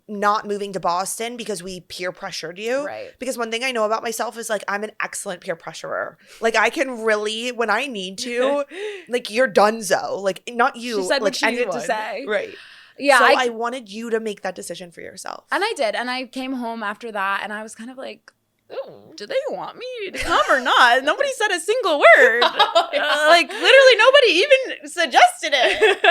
not moving to Boston because we peer pressured you. Right. Because one thing I know about myself is like I'm an excellent peer pressurer. Like I can really, when I need to, like you're donezo. Like not you. She said like what she needed to say. Right. Yeah. So I wanted you to make that decision for yourself. And I did. And I came home after that and I was kind of like, oh, do they want me to come or not? Nobody said a single word. Like literally nobody even suggested it.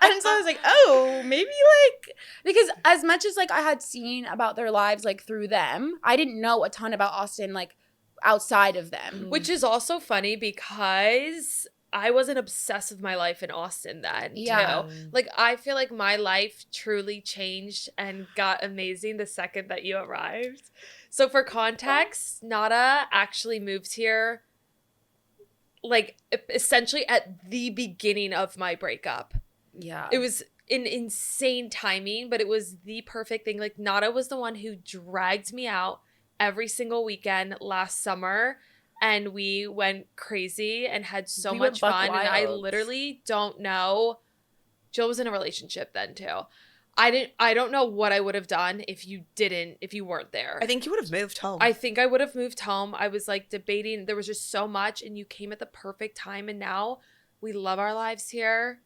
And so I was like, oh, maybe like, because as much as like I had seen about their lives like through them, I didn't know a ton about Austin like outside of them. Which is also funny because I wasn't obsessed with my life in Austin then, too. Like, I feel like my life truly changed and got amazing the second that you arrived. So, for context, Nada actually moved here, like, essentially at the beginning of my breakup. Yeah. It was an insane timing, but it was the perfect thing. Like, Nada was the one who dragged me out every single weekend last summer. And we went crazy and had so much fun. And I literally don't know. Jill was in a relationship then too. I don't know what I would have done if you weren't there. I think you would have moved home. I think I would have moved home. I was like debating. There was just so much and you came at the perfect time. And now we love our lives here.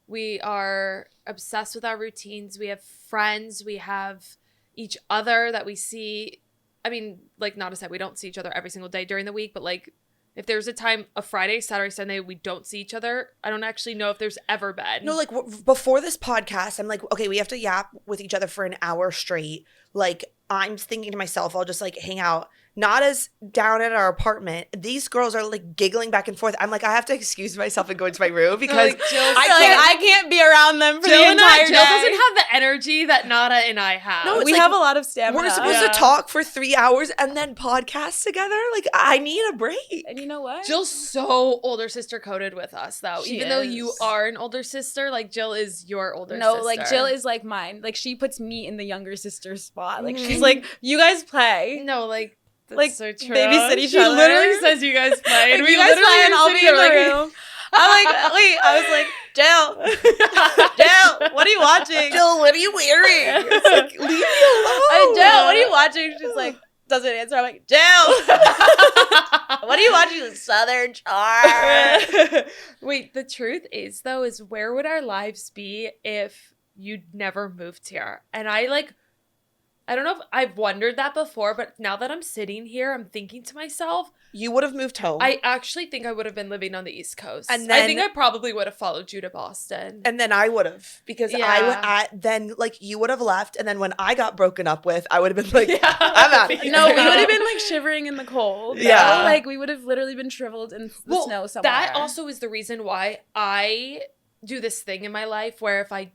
We are obsessed with our routines. We have friends. We have each other that we see. I mean, like Nada said, we don't see each other every single day during the week, but like if there's a time, a Friday, Saturday, Sunday, we don't see each other, I don't actually know if there's ever been. No, like before this podcast, I'm like, okay, we have to yap with each other for an hour straight. Like I'm thinking to myself, I'll just like hang out. Nada's down at our apartment. These girls are like giggling back and forth. I'm like, I have to excuse myself and go into my room because I can't be around them for the entire day. Jill doesn't have the energy that Nada and I have. No, we have a lot of stamina. We're supposed to talk for 3 hours and then podcast together. Like I need a break. And you know what? Jill's so older sister coded with us though. Even though you are an older sister, like Jill is your older sister. No, like Jill is like mine. Like she puts me in the younger sister's spot. Like she's like, you guys play. No, like that's like so true. Babysit each other. She literally says you guys play. And we guys play and I'll be in the room. I'm like, wait, I was like, Jill, what are you watching? Jill, what are you wearing? It's like, leave me alone. Jill, what are you watching? She's like, doesn't answer. I'm like, Jill, what are you watching? Southern Charm. Wait, the truth is though, is where would our lives be if you'd never moved here? And I don't know if I've wondered that before, but now that I'm sitting here, I'm thinking to myself, you would have moved home. I actually think I would have been living on the East Coast. And then, I think I probably would have followed you to Boston. And then I would have, because then like you would have left. And then when I got broken up with, I would have been like, I'm out. No, we would have been like shivering in the cold. Yeah. No? Like we would have literally been shriveled in the snow somewhere. That also is the reason why I do this thing in my life where if I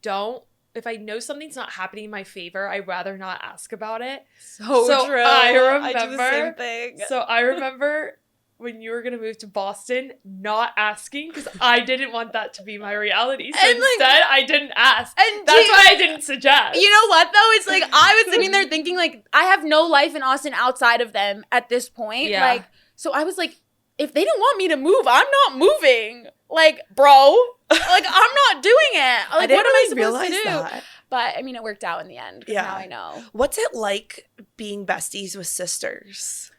know something's not happening in my favor, I'd rather not ask about it. So true. I do the same thing. So I remember when you were going to move to Boston, not asking because I didn't want that to be my reality. So and instead, I didn't ask. And that's why I didn't suggest. You know what, though? It's like I was sitting there thinking, like, I have no life in Austin outside of them at this point. Yeah. Like, so I was like, if they didn't want me to move, I'm not moving. Like, bro, like, I'm not doing it. Like, what am I supposed to do? That. But, I mean, it worked out in the end. Yeah. Now I know. What's it like being besties with sisters?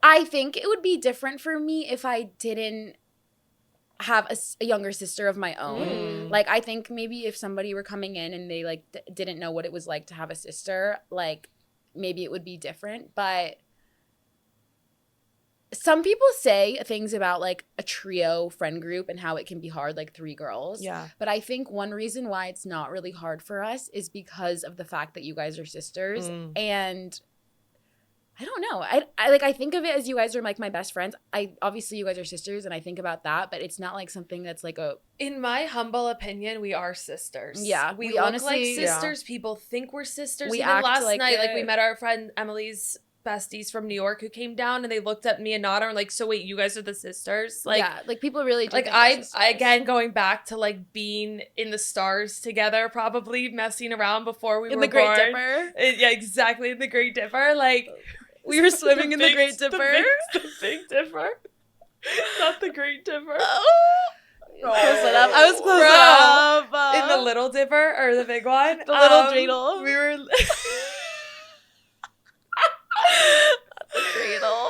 I think it would be different for me if I didn't have a younger sister of my own. Like, I think maybe if somebody were coming in and they, like, didn't know what it was like to have a sister, like, maybe it would be different. But some people say things about like a trio friend group and how it can be hard, like 3 girls. Yeah. But I think one reason why it's not really hard for us is because of the fact that you guys are sisters. And I don't know. I think of it as you guys are like my best friends. Obviously you guys are sisters and I think about that, but it's not like something that's like in my humble opinion, we are sisters. Yeah. We look honestly, like sisters. Yeah. People think we're sisters. We Even act last like night, it. like we met our friend Emily's besties from New York who came down and they looked at me and Nada and were like, so wait, you guys are the sisters? Like, yeah, like people really do like I again going back to like being in the stars together, probably messing around before we were in the Great born. Dipper. Yeah, exactly, in the Great Dipper. Like We were swimming in the Great Dipper. The Big Dipper. Not the Great Dipper. Close enough. I was close enough. In the Little Dipper or the big one? The little dreidel. We were... The dreidel.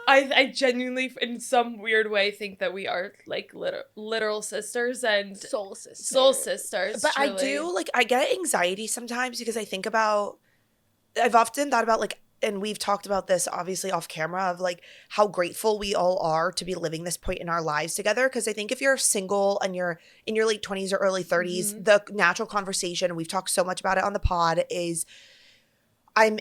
I genuinely, in some weird way, think that we are like literal sisters and Soul sisters. Soul sisters. But truly. I do, like, I get anxiety sometimes because I think about, I've often thought about, like, and we've talked about this obviously off camera, of like how grateful we all are to be living this point in our lives together. Because I think if you're single and you're in your late 20s or early 30s, the natural conversation, and we've talked so much about it on the pod, is I'm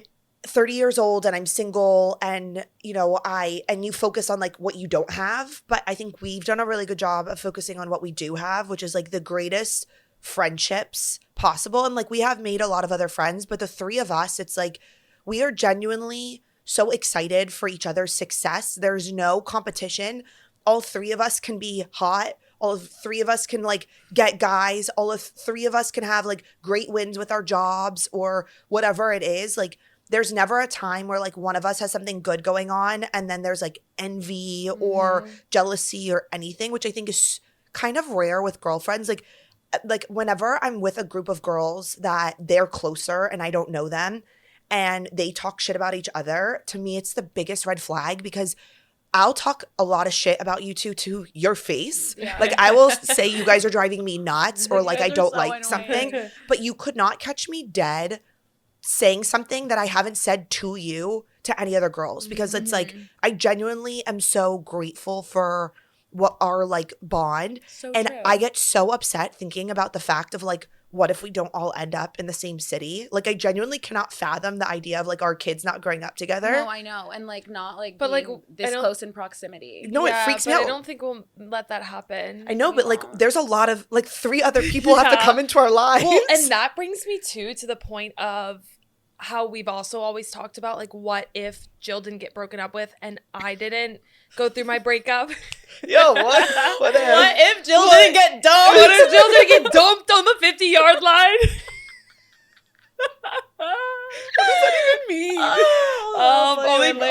30 years old and I'm single, and you focus on like what you don't have. But I think we've done a really good job of focusing on what we do have, which is like the greatest friendships possible. And like we have made a lot of other friends, but the three of us, it's like we are genuinely so excited for each other's success. There's no competition. All three of us can be hot. All three of us can like get guys. All of three of us can have like great wins with our jobs or whatever it is. Like there's never a time where like one of us has something good going on and then there's like envy or jealousy or anything, which I think is kind of rare with girlfriends. Like whenever I'm with a group of girls that they're closer and I don't know them and they talk shit about each other, to me it's the biggest red flag, because I'll talk a lot of shit about you two to your face. Yeah. Like I will say you guys are driving me nuts or like I don't like something, but you could not catch me dead saying something that I haven't said to you to any other girls, because it's like I genuinely am so grateful for what our like bond. So and true. I get so upset thinking about the fact of like, what if we don't all end up in the same city? Like I genuinely cannot fathom the idea of like our kids not growing up together. No, I know. And like not like but like this close in proximity. No, it freaks me out. I don't think we'll let that happen. I know, but like there's a lot of like three other people have to come into our lives. Well, and that brings me to the point of how we've also always talked about like, what if Jill didn't get broken up with and I didn't go through my breakup? Yo, what if Jill didn't get dumped? What if Jill didn't get dumped on the 50-yard line? What does that even mean?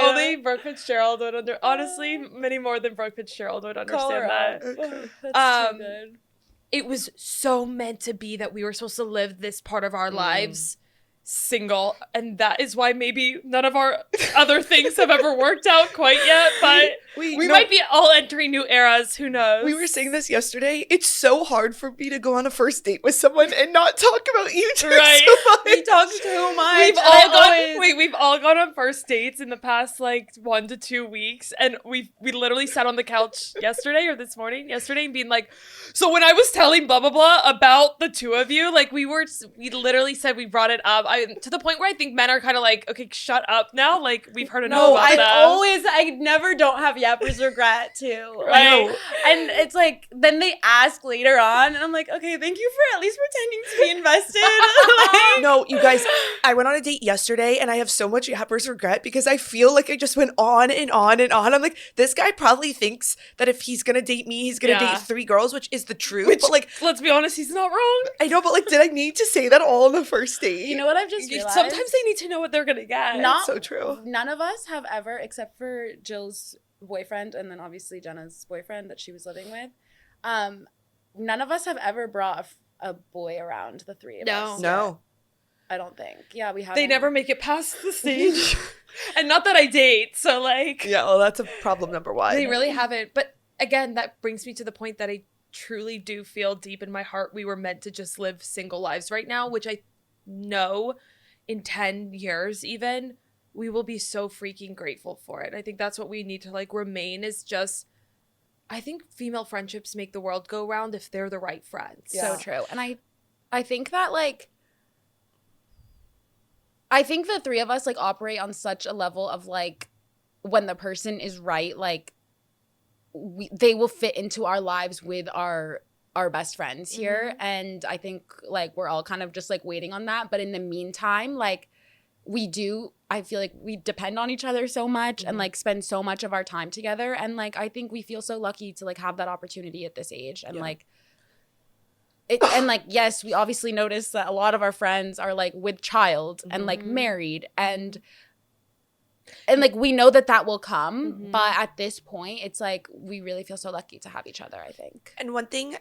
Only Brooke Fitzgerald would honestly, many more than Brooke Fitzgerald would understand that. Okay. That's too good. It was so meant to be that we were supposed to live this part of our lives single, and that is why maybe none of our other things have ever worked out quite yet, but we might be all entering new eras. Who knows? We were saying this yesterday. It's so hard for me to go on a first date with someone and not talk about you two right. so much. We talk too much. We've all gone on first dates in the past like 1 to 2 weeks, and we literally sat on the couch yesterday and being like, so when I was telling blah blah blah about the two of you, like we literally said, we brought it up. To the point where I think men are kind of like, okay, shut up now. Like we've heard enough about that. I never don't have yappers regret too. Right. Like, and it's like, then they ask later on and I'm like, okay, thank you for at least pretending to be invested. Like, no, you guys, I went on a date yesterday and I have so much yappers regret because I feel like I just went on and on and on. I'm like, this guy probably thinks that if he's going to date me, he's going to date 3 girls, which is the truth. But like, let's be honest, he's not wrong. I know, but like, did I need to say that all on the first date? You know what I've just realized? Sometimes they need to know what they're gonna get. That's so true. None of us have ever, except for Jill's boyfriend and then obviously Jenna's boyfriend that she was living with, none of us have ever brought a boy around the three of us. No. I don't think. Yeah, we haven't. They never make it past the stage. And not that I date, so like. Yeah, well, that's a problem number 1. They really haven't. But again, that brings me to the point that I truly do feel deep in my heart we were meant to just live single lives right now, which I know in 10 years even we will be so freaking grateful for it. I think that's what we need to like remain, is just, I think female friendships make the world go round if they're the right friends. Yeah. So true. And I think that like, I think the three of us like operate on such a level of like, when the person is right, like they will fit into our lives with our best friends here. And I think like we're all kind of just like waiting on that. But in the meantime, like I feel like we depend on each other so much and like spend so much of our time together. And like, I think we feel so lucky to like have that opportunity at this age. And like, and like, yes, we obviously notice that a lot of our friends are like with child and like married. And And like we know that will come, but at this point it's like we really feel so lucky to have each other, I think. And one thing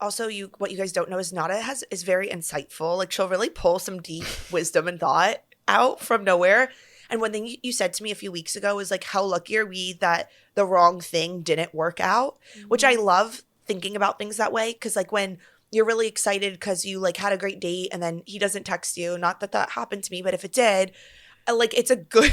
also what you guys don't know is Nada is very insightful. Like she'll really pull some deep wisdom and thought out from nowhere. And one thing you said to me a few weeks ago was like, how lucky are we that the wrong thing didn't work out? Which I love thinking about things that way, because like when you're really excited because you like had a great date and then he doesn't text you, not that happened to me, but if it did, like it's a good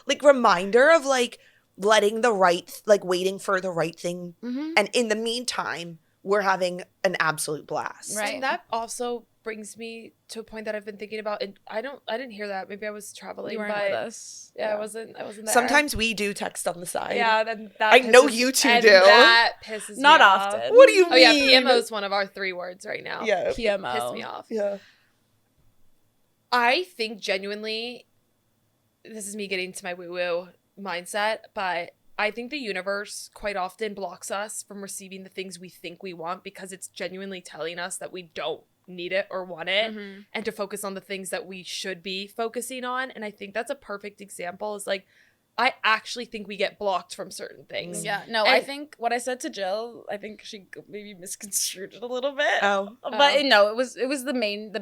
like reminder of like letting the right, like waiting for the right thing. And in the meantime, we're having an absolute blast. Right. And that also brings me to a point that I've been thinking about, and I didn't hear that. Maybe I was traveling. You weren't with us. Yeah, I wasn't there. Sometimes we do text on the side. Yeah, then that I know you two do. That pisses Not me often. off. What do you mean? Oh yeah, PMO is one of our 3 words right now. Yeah. PMO. Piss me off. Yeah. I think genuinely, this is me getting to my woo-woo mindset, but I think the universe quite often blocks us from receiving the things we think we want because it's genuinely telling us that we don't need it or want it, and to focus on the things that we should be focusing on. And I think that's a perfect example is like, I actually think we get blocked from certain things. Yeah, no, I think what I said to Jill, I think she maybe misconstrued it a little bit. But no, it was the main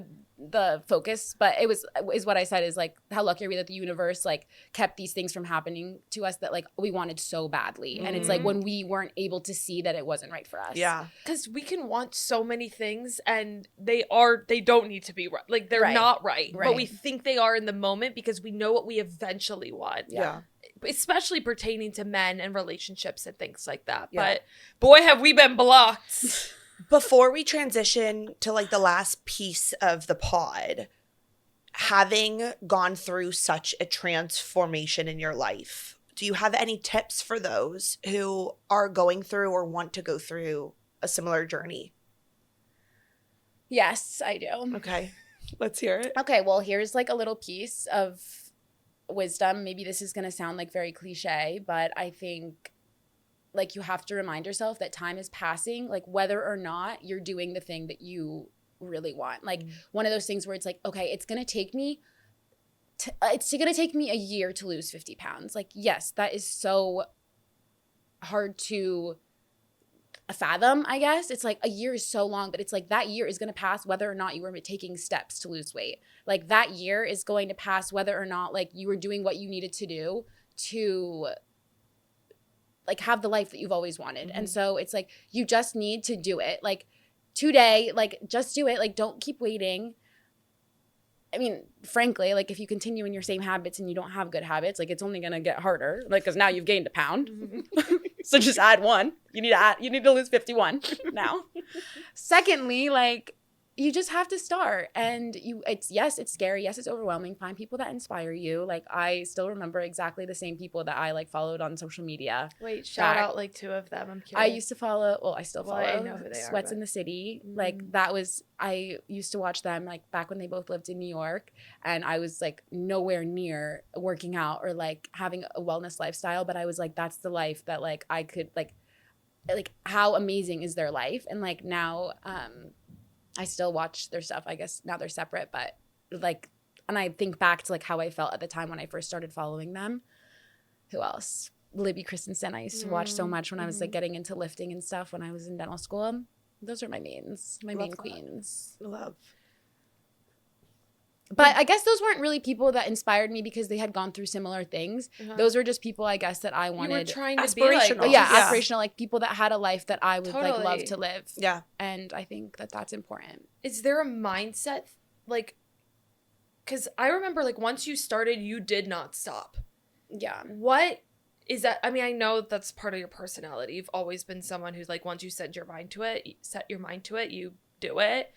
the focus, but is what I said is like how lucky are we that the universe like kept these things from happening to us that like we wanted so badly. And it's like when we weren't able to see that it wasn't right for us. Yeah. Because we can want so many things and they don't need to be right. Like they're not right. But we think they are in the moment because we know what we eventually want. Yeah. Especially pertaining to men and relationships and things like that. Yeah. But boy, have we been blocked. Before we transition to like the last piece of the pod, having gone through such a transformation in your life, do you have any tips for those who are going through or want to go through a similar journey? Yes, I do. Okay, let's hear it. Okay, well, here's like a little piece of wisdom. Maybe this is going to sound like very cliche, but I think like you have to remind yourself that time is passing, like whether or not you're doing the thing that you really want. Like one of those things where it's like, okay, it's going to take me a year to lose 50 pounds. Like, yes, that is so hard to fathom, I guess. It's like a year is so long, but it's like that year is going to pass whether or not you were taking steps to lose weight. Like that year is going to pass whether or not like you were doing what you needed to do to like have the life that you've always wanted. And so it's like you just need to do it. Like today, like just do it. Like don't keep waiting. I mean, frankly, like if you continue in your same habits and you don't have good habits, like it's only going to get harder. Like cuz now you've gained a pound. So just add 1. You need to lose 51 now. Secondly, like you just have to start, and it's scary. Yes, it's overwhelming. Find people that inspire you. Like I still remember exactly the same people that I like followed on social media. Wait, shout out like 2 of them. I'm curious. I used to follow, well, I still follow I know who they Sweats in the City. Like I used to watch them like back when they both lived in New York, and I was like nowhere near working out or like having a wellness lifestyle, but I was like, that's the life that like I could like how amazing is their life. And like now, I still watch their stuff. I guess now they're separate, but like, and I think back to like how I felt at the time when I first started following them. Who else? Libby Christensen. I used to watch so much when I was like getting into lifting and stuff when I was in dental school. Those are my main queens. Love. But I guess those weren't really people that inspired me because they had gone through similar things. Those were just people, I guess, that I wanted. You were trying to be aspirational. like, aspirational, like people that had a life that I would like love to live. Yeah. And I think that that's important. Is there a mindset like, because I remember like once you started, you did not stop. Yeah. What is that? I mean, I know that's part of your personality. You've always been someone who's like, once you set your mind to it, you do it.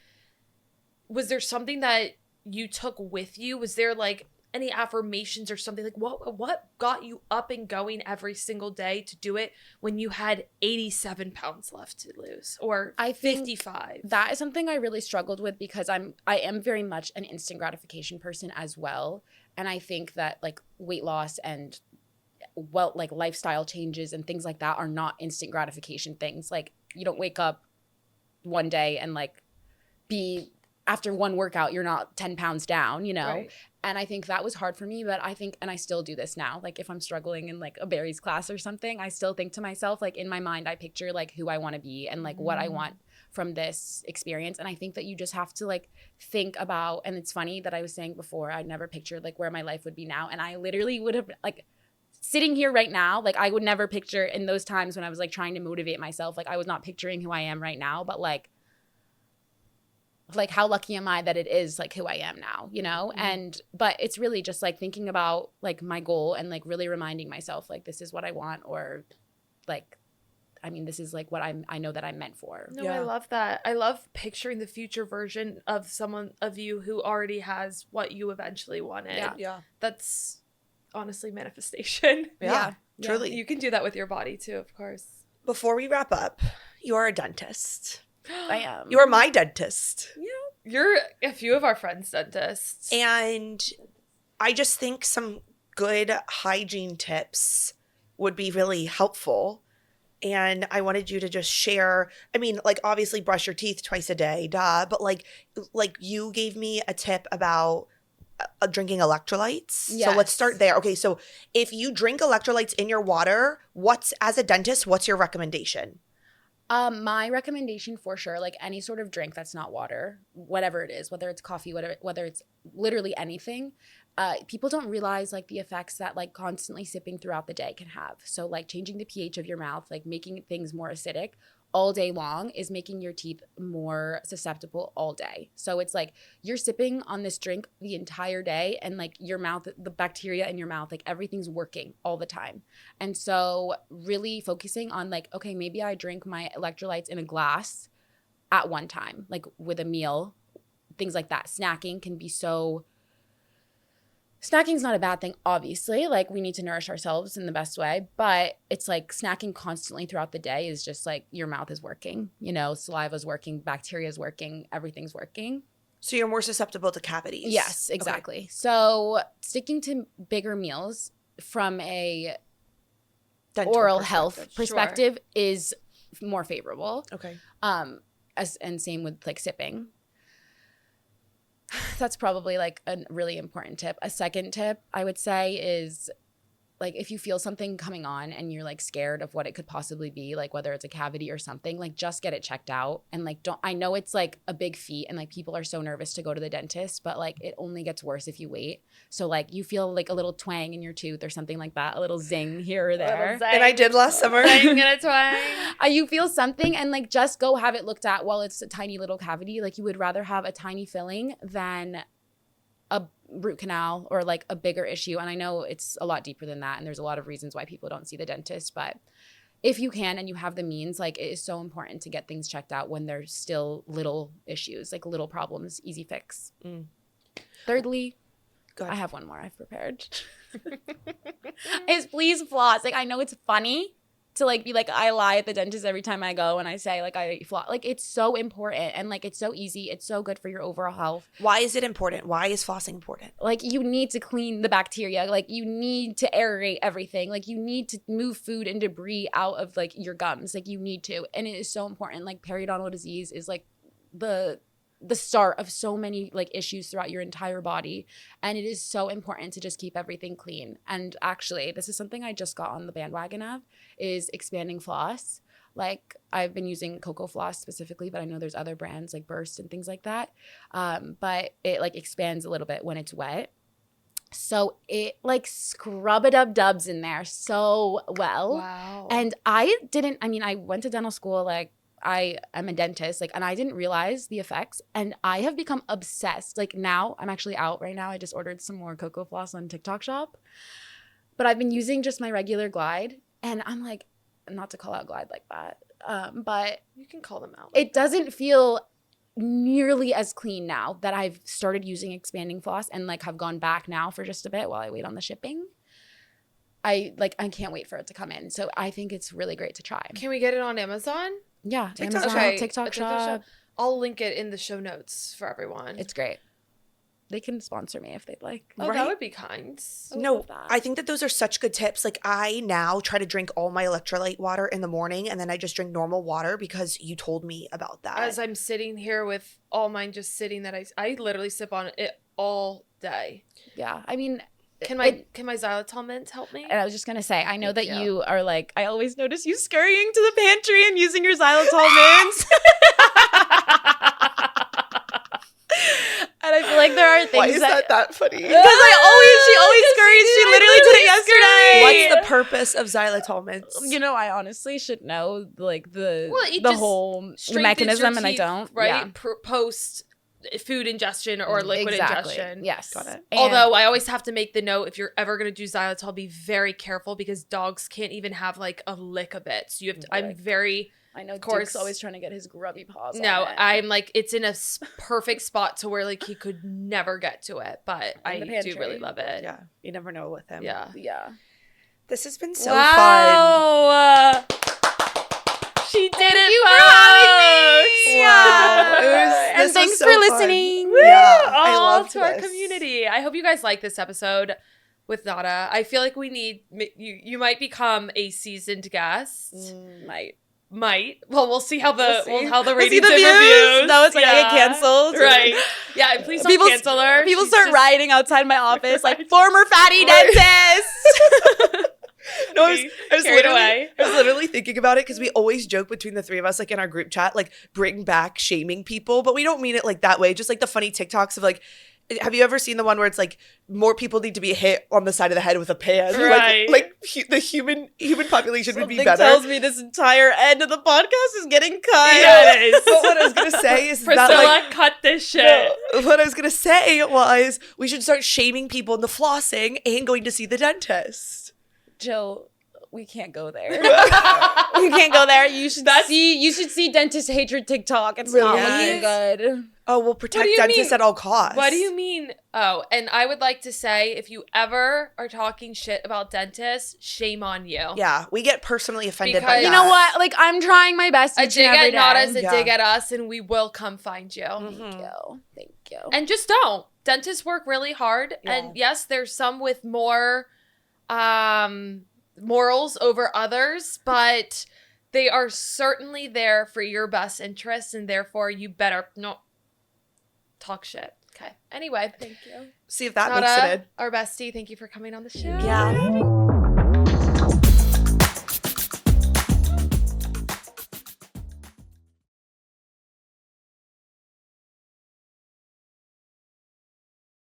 Was there something that you took with you? Was there like any affirmations or something? Like what got you up and going every single day to do it when you had 87 pounds left to lose or I think 55? That is something I really struggled with because I am very much an instant gratification person as well. And I think that like weight loss and like lifestyle changes and things like that are not instant gratification things. Like you don't wake up one day and like be after one workout, you're not 10 pounds down, you know? Right. And I think that was hard for me, but I think, and I still do this now, like if I'm struggling in like a Barry's class or something, I still think to myself, like in my mind, I picture like who I want to be and like what I want from this experience. And I think that you just have to like think about, and it's funny that I was saying before, I never pictured like where my life would be now. And I literally would have like, sitting here right now, like I would never picture in those times when I was like trying to motivate myself, like I was not picturing who I am right now, but like how lucky am I that it is like who I am now, you know? But it's really just like thinking about like my goal and like really reminding myself like this is what I want, or like, I mean, this is like what I know that I'm meant for. No, I love that. I love picturing the future version of someone of you who already has what you eventually wanted. Yeah. That's honestly manifestation. Yeah. Truly. You can do that with your body too, of course. Before we wrap up, you are a dentist. I am. You are my dentist. Yeah. You're a few of our friends' dentists. And I just think some good hygiene tips would be really helpful. And I wanted you to just share, I mean, like obviously brush your teeth twice a day, duh. But like you gave me a tip about drinking electrolytes. Yes. So let's start there. Okay, so if you drink electrolytes in your water, as a dentist, what's your recommendation? My recommendation for sure, like any sort of drink that's not water, whatever it is, whether it's coffee, whether it's literally anything, people don't realize like the effects that like constantly sipping throughout the day can have. So like changing the pH of your mouth, like making things more acidic all day long is making your teeth more susceptible all day. So it's like you're sipping on this drink the entire day and like your mouth, the bacteria in your mouth, like everything's working all the time. And so really focusing on like, okay, maybe I drink my electrolytes in a glass at one time, like with a meal, things like that. Snacking's not a bad thing, obviously. Like we need to nourish ourselves in the best way, but it's like snacking constantly throughout the day is just like your mouth is working, you know, saliva's working, bacteria's working, everything's working. So you're more susceptible to cavities. Yes, exactly. Okay. So sticking to bigger meals from a dental oral health perspective is more favorable. Okay. And same with like sipping. That's probably like a really important tip. A second tip I would say is like if you feel something coming on and you're like scared of what it could possibly be, like whether it's a cavity or something, like just get it checked out. And like I know it's like a big feat and like people are so nervous to go to the dentist, but like it only gets worse if you wait. So like you feel like a little twang in your tooth or something like that, a little zing here or there. And I did last summer. Zing and a twang. You feel something and like just go have it looked at while it's a tiny little cavity. Like you would rather have a tiny filling than a root canal or like a bigger issue. And I know it's a lot deeper than that. And there's a lot of reasons why people don't see the dentist. But if you can and you have the means, like it is so important to get things checked out when there's still little issues, like little problems, easy fix. Thirdly, I have one more I've prepared. Is please floss. Like I know it's funny to like be like, I lie at the dentist every time I go and I say like I floss. Like it's so important and like it's so easy. It's so good for your overall health. Why is it important? Why is flossing important? Like you need to clean the bacteria. Like you need to aerate everything. Like you need to move food and debris out of like your gums. Like you need to. And it is so important. Like periodontal disease is like the start of so many like issues throughout your entire body. And it is so important to just keep everything clean. And actually, this is something I just got on the bandwagon of, is expanding floss. Like I've been using Cocoa Floss specifically, but I know there's other brands like Burst and things like that. But it like expands a little bit when it's wet. So it like scrub-a-dub-dubs in there so well. Wow. And I went to dental school, like I am a dentist, like, and I didn't realize the effects, and I have become obsessed. Like now, I'm actually out right now. I just ordered some more Cocoa Floss on TikTok Shop, but I've been using just my regular Glide, and I'm like, not to call out Glide like that, but you can call them out. It doesn't feel nearly as clean now that I've started using expanding floss and like have gone back now for just a bit while I wait on the shipping. I can't wait for it to come in. So I think it's really great to try. Can we get it on Amazon? Yeah, TikTok. Amazon, Okay. TikTok Shop. I'll link it in the show notes for everyone. It's great. They can sponsor me if they'd like. Oh, that would be kind. No, I think that those are such good tips. Like, I now try to drink all my electrolyte water in the morning, and then I just drink normal water because you told me about that. As I'm sitting here with all mine just sitting that I literally sip on it all day. Yeah, I mean, can my xylitol mints help me? and I was just gonna say, I know that Thank you are like, I always notice you scurrying to the pantry and using your xylitol mints. And I feel like there are things Why is that funny? Because she always scurries. She literally did it yesterday. What's the purpose of xylitol mints? You know, I honestly should know like the just whole strengthens mechanism, your and I teeth, don't. right? Yeah. Post food ingestion or liquid Exactly. ingestion. Yes. Got it. Although I always have to make the note, if you're ever going to do xylitol, be very careful because dogs can't even have like a lick of it. So you have to, I'm very... I know course. Duke's always trying to get his grubby paws No, on it. I'm like, it's in a perfect spot to where like he could never get to it, but I the do pantry. really love it. Yeah, you never know with him. Yeah. This has been so fun. Wow. She did it, you folks. for having me. Wow. And This was thanks so for fun. listening. Yeah, I All loved to our this. community. I hope you guys like this episode with Nada. I feel like we need you might become a seasoned guest. Might. Well, we'll see how the ratings and reviews. No, it's like I get canceled. Right. Yeah, and please don't cancel her. People She's start just- rioting outside my office, Right. like former fatty dentist. No, I was carried away. literally thinking about it because we always joke between the three of us, like in our group chat, like bring back shaming people, but we don't mean it like that way. Just like the funny TikToks of like, have you ever seen the one where it's like more people need to be hit on the side of the head with a pan? Right. The human population would be Something better. tells me this entire end of the podcast is getting cut. Yeah, it is. But what I was gonna say is Priscilla, that cut this shit. what I was gonna say was we should start shaming people into flossing and going to see the dentist. Jill, we can't go there. We can't go there. You should see dentist hatred TikTok. It's not Really? looking good. Oh, we'll protect do you dentists mean? at all costs. What do you mean? Oh, and I would like to say, if you ever are talking shit about dentists, shame on you. Yeah, we get personally offended by Because- that. You know what? Like, I'm trying my best. A each dig and every at Nada day. is a Yeah. dig at us, and we will come find you. Thank you. Thank you. And just don't. Dentists work really hard. Yeah. And yes, there's some with more morals over others, but they are certainly there for your best interests, and therefore you better not talk shit. Okay. Anyway, Thank you. See if that makes it in. Nada, our bestie, thank you for coming on the show. Yeah.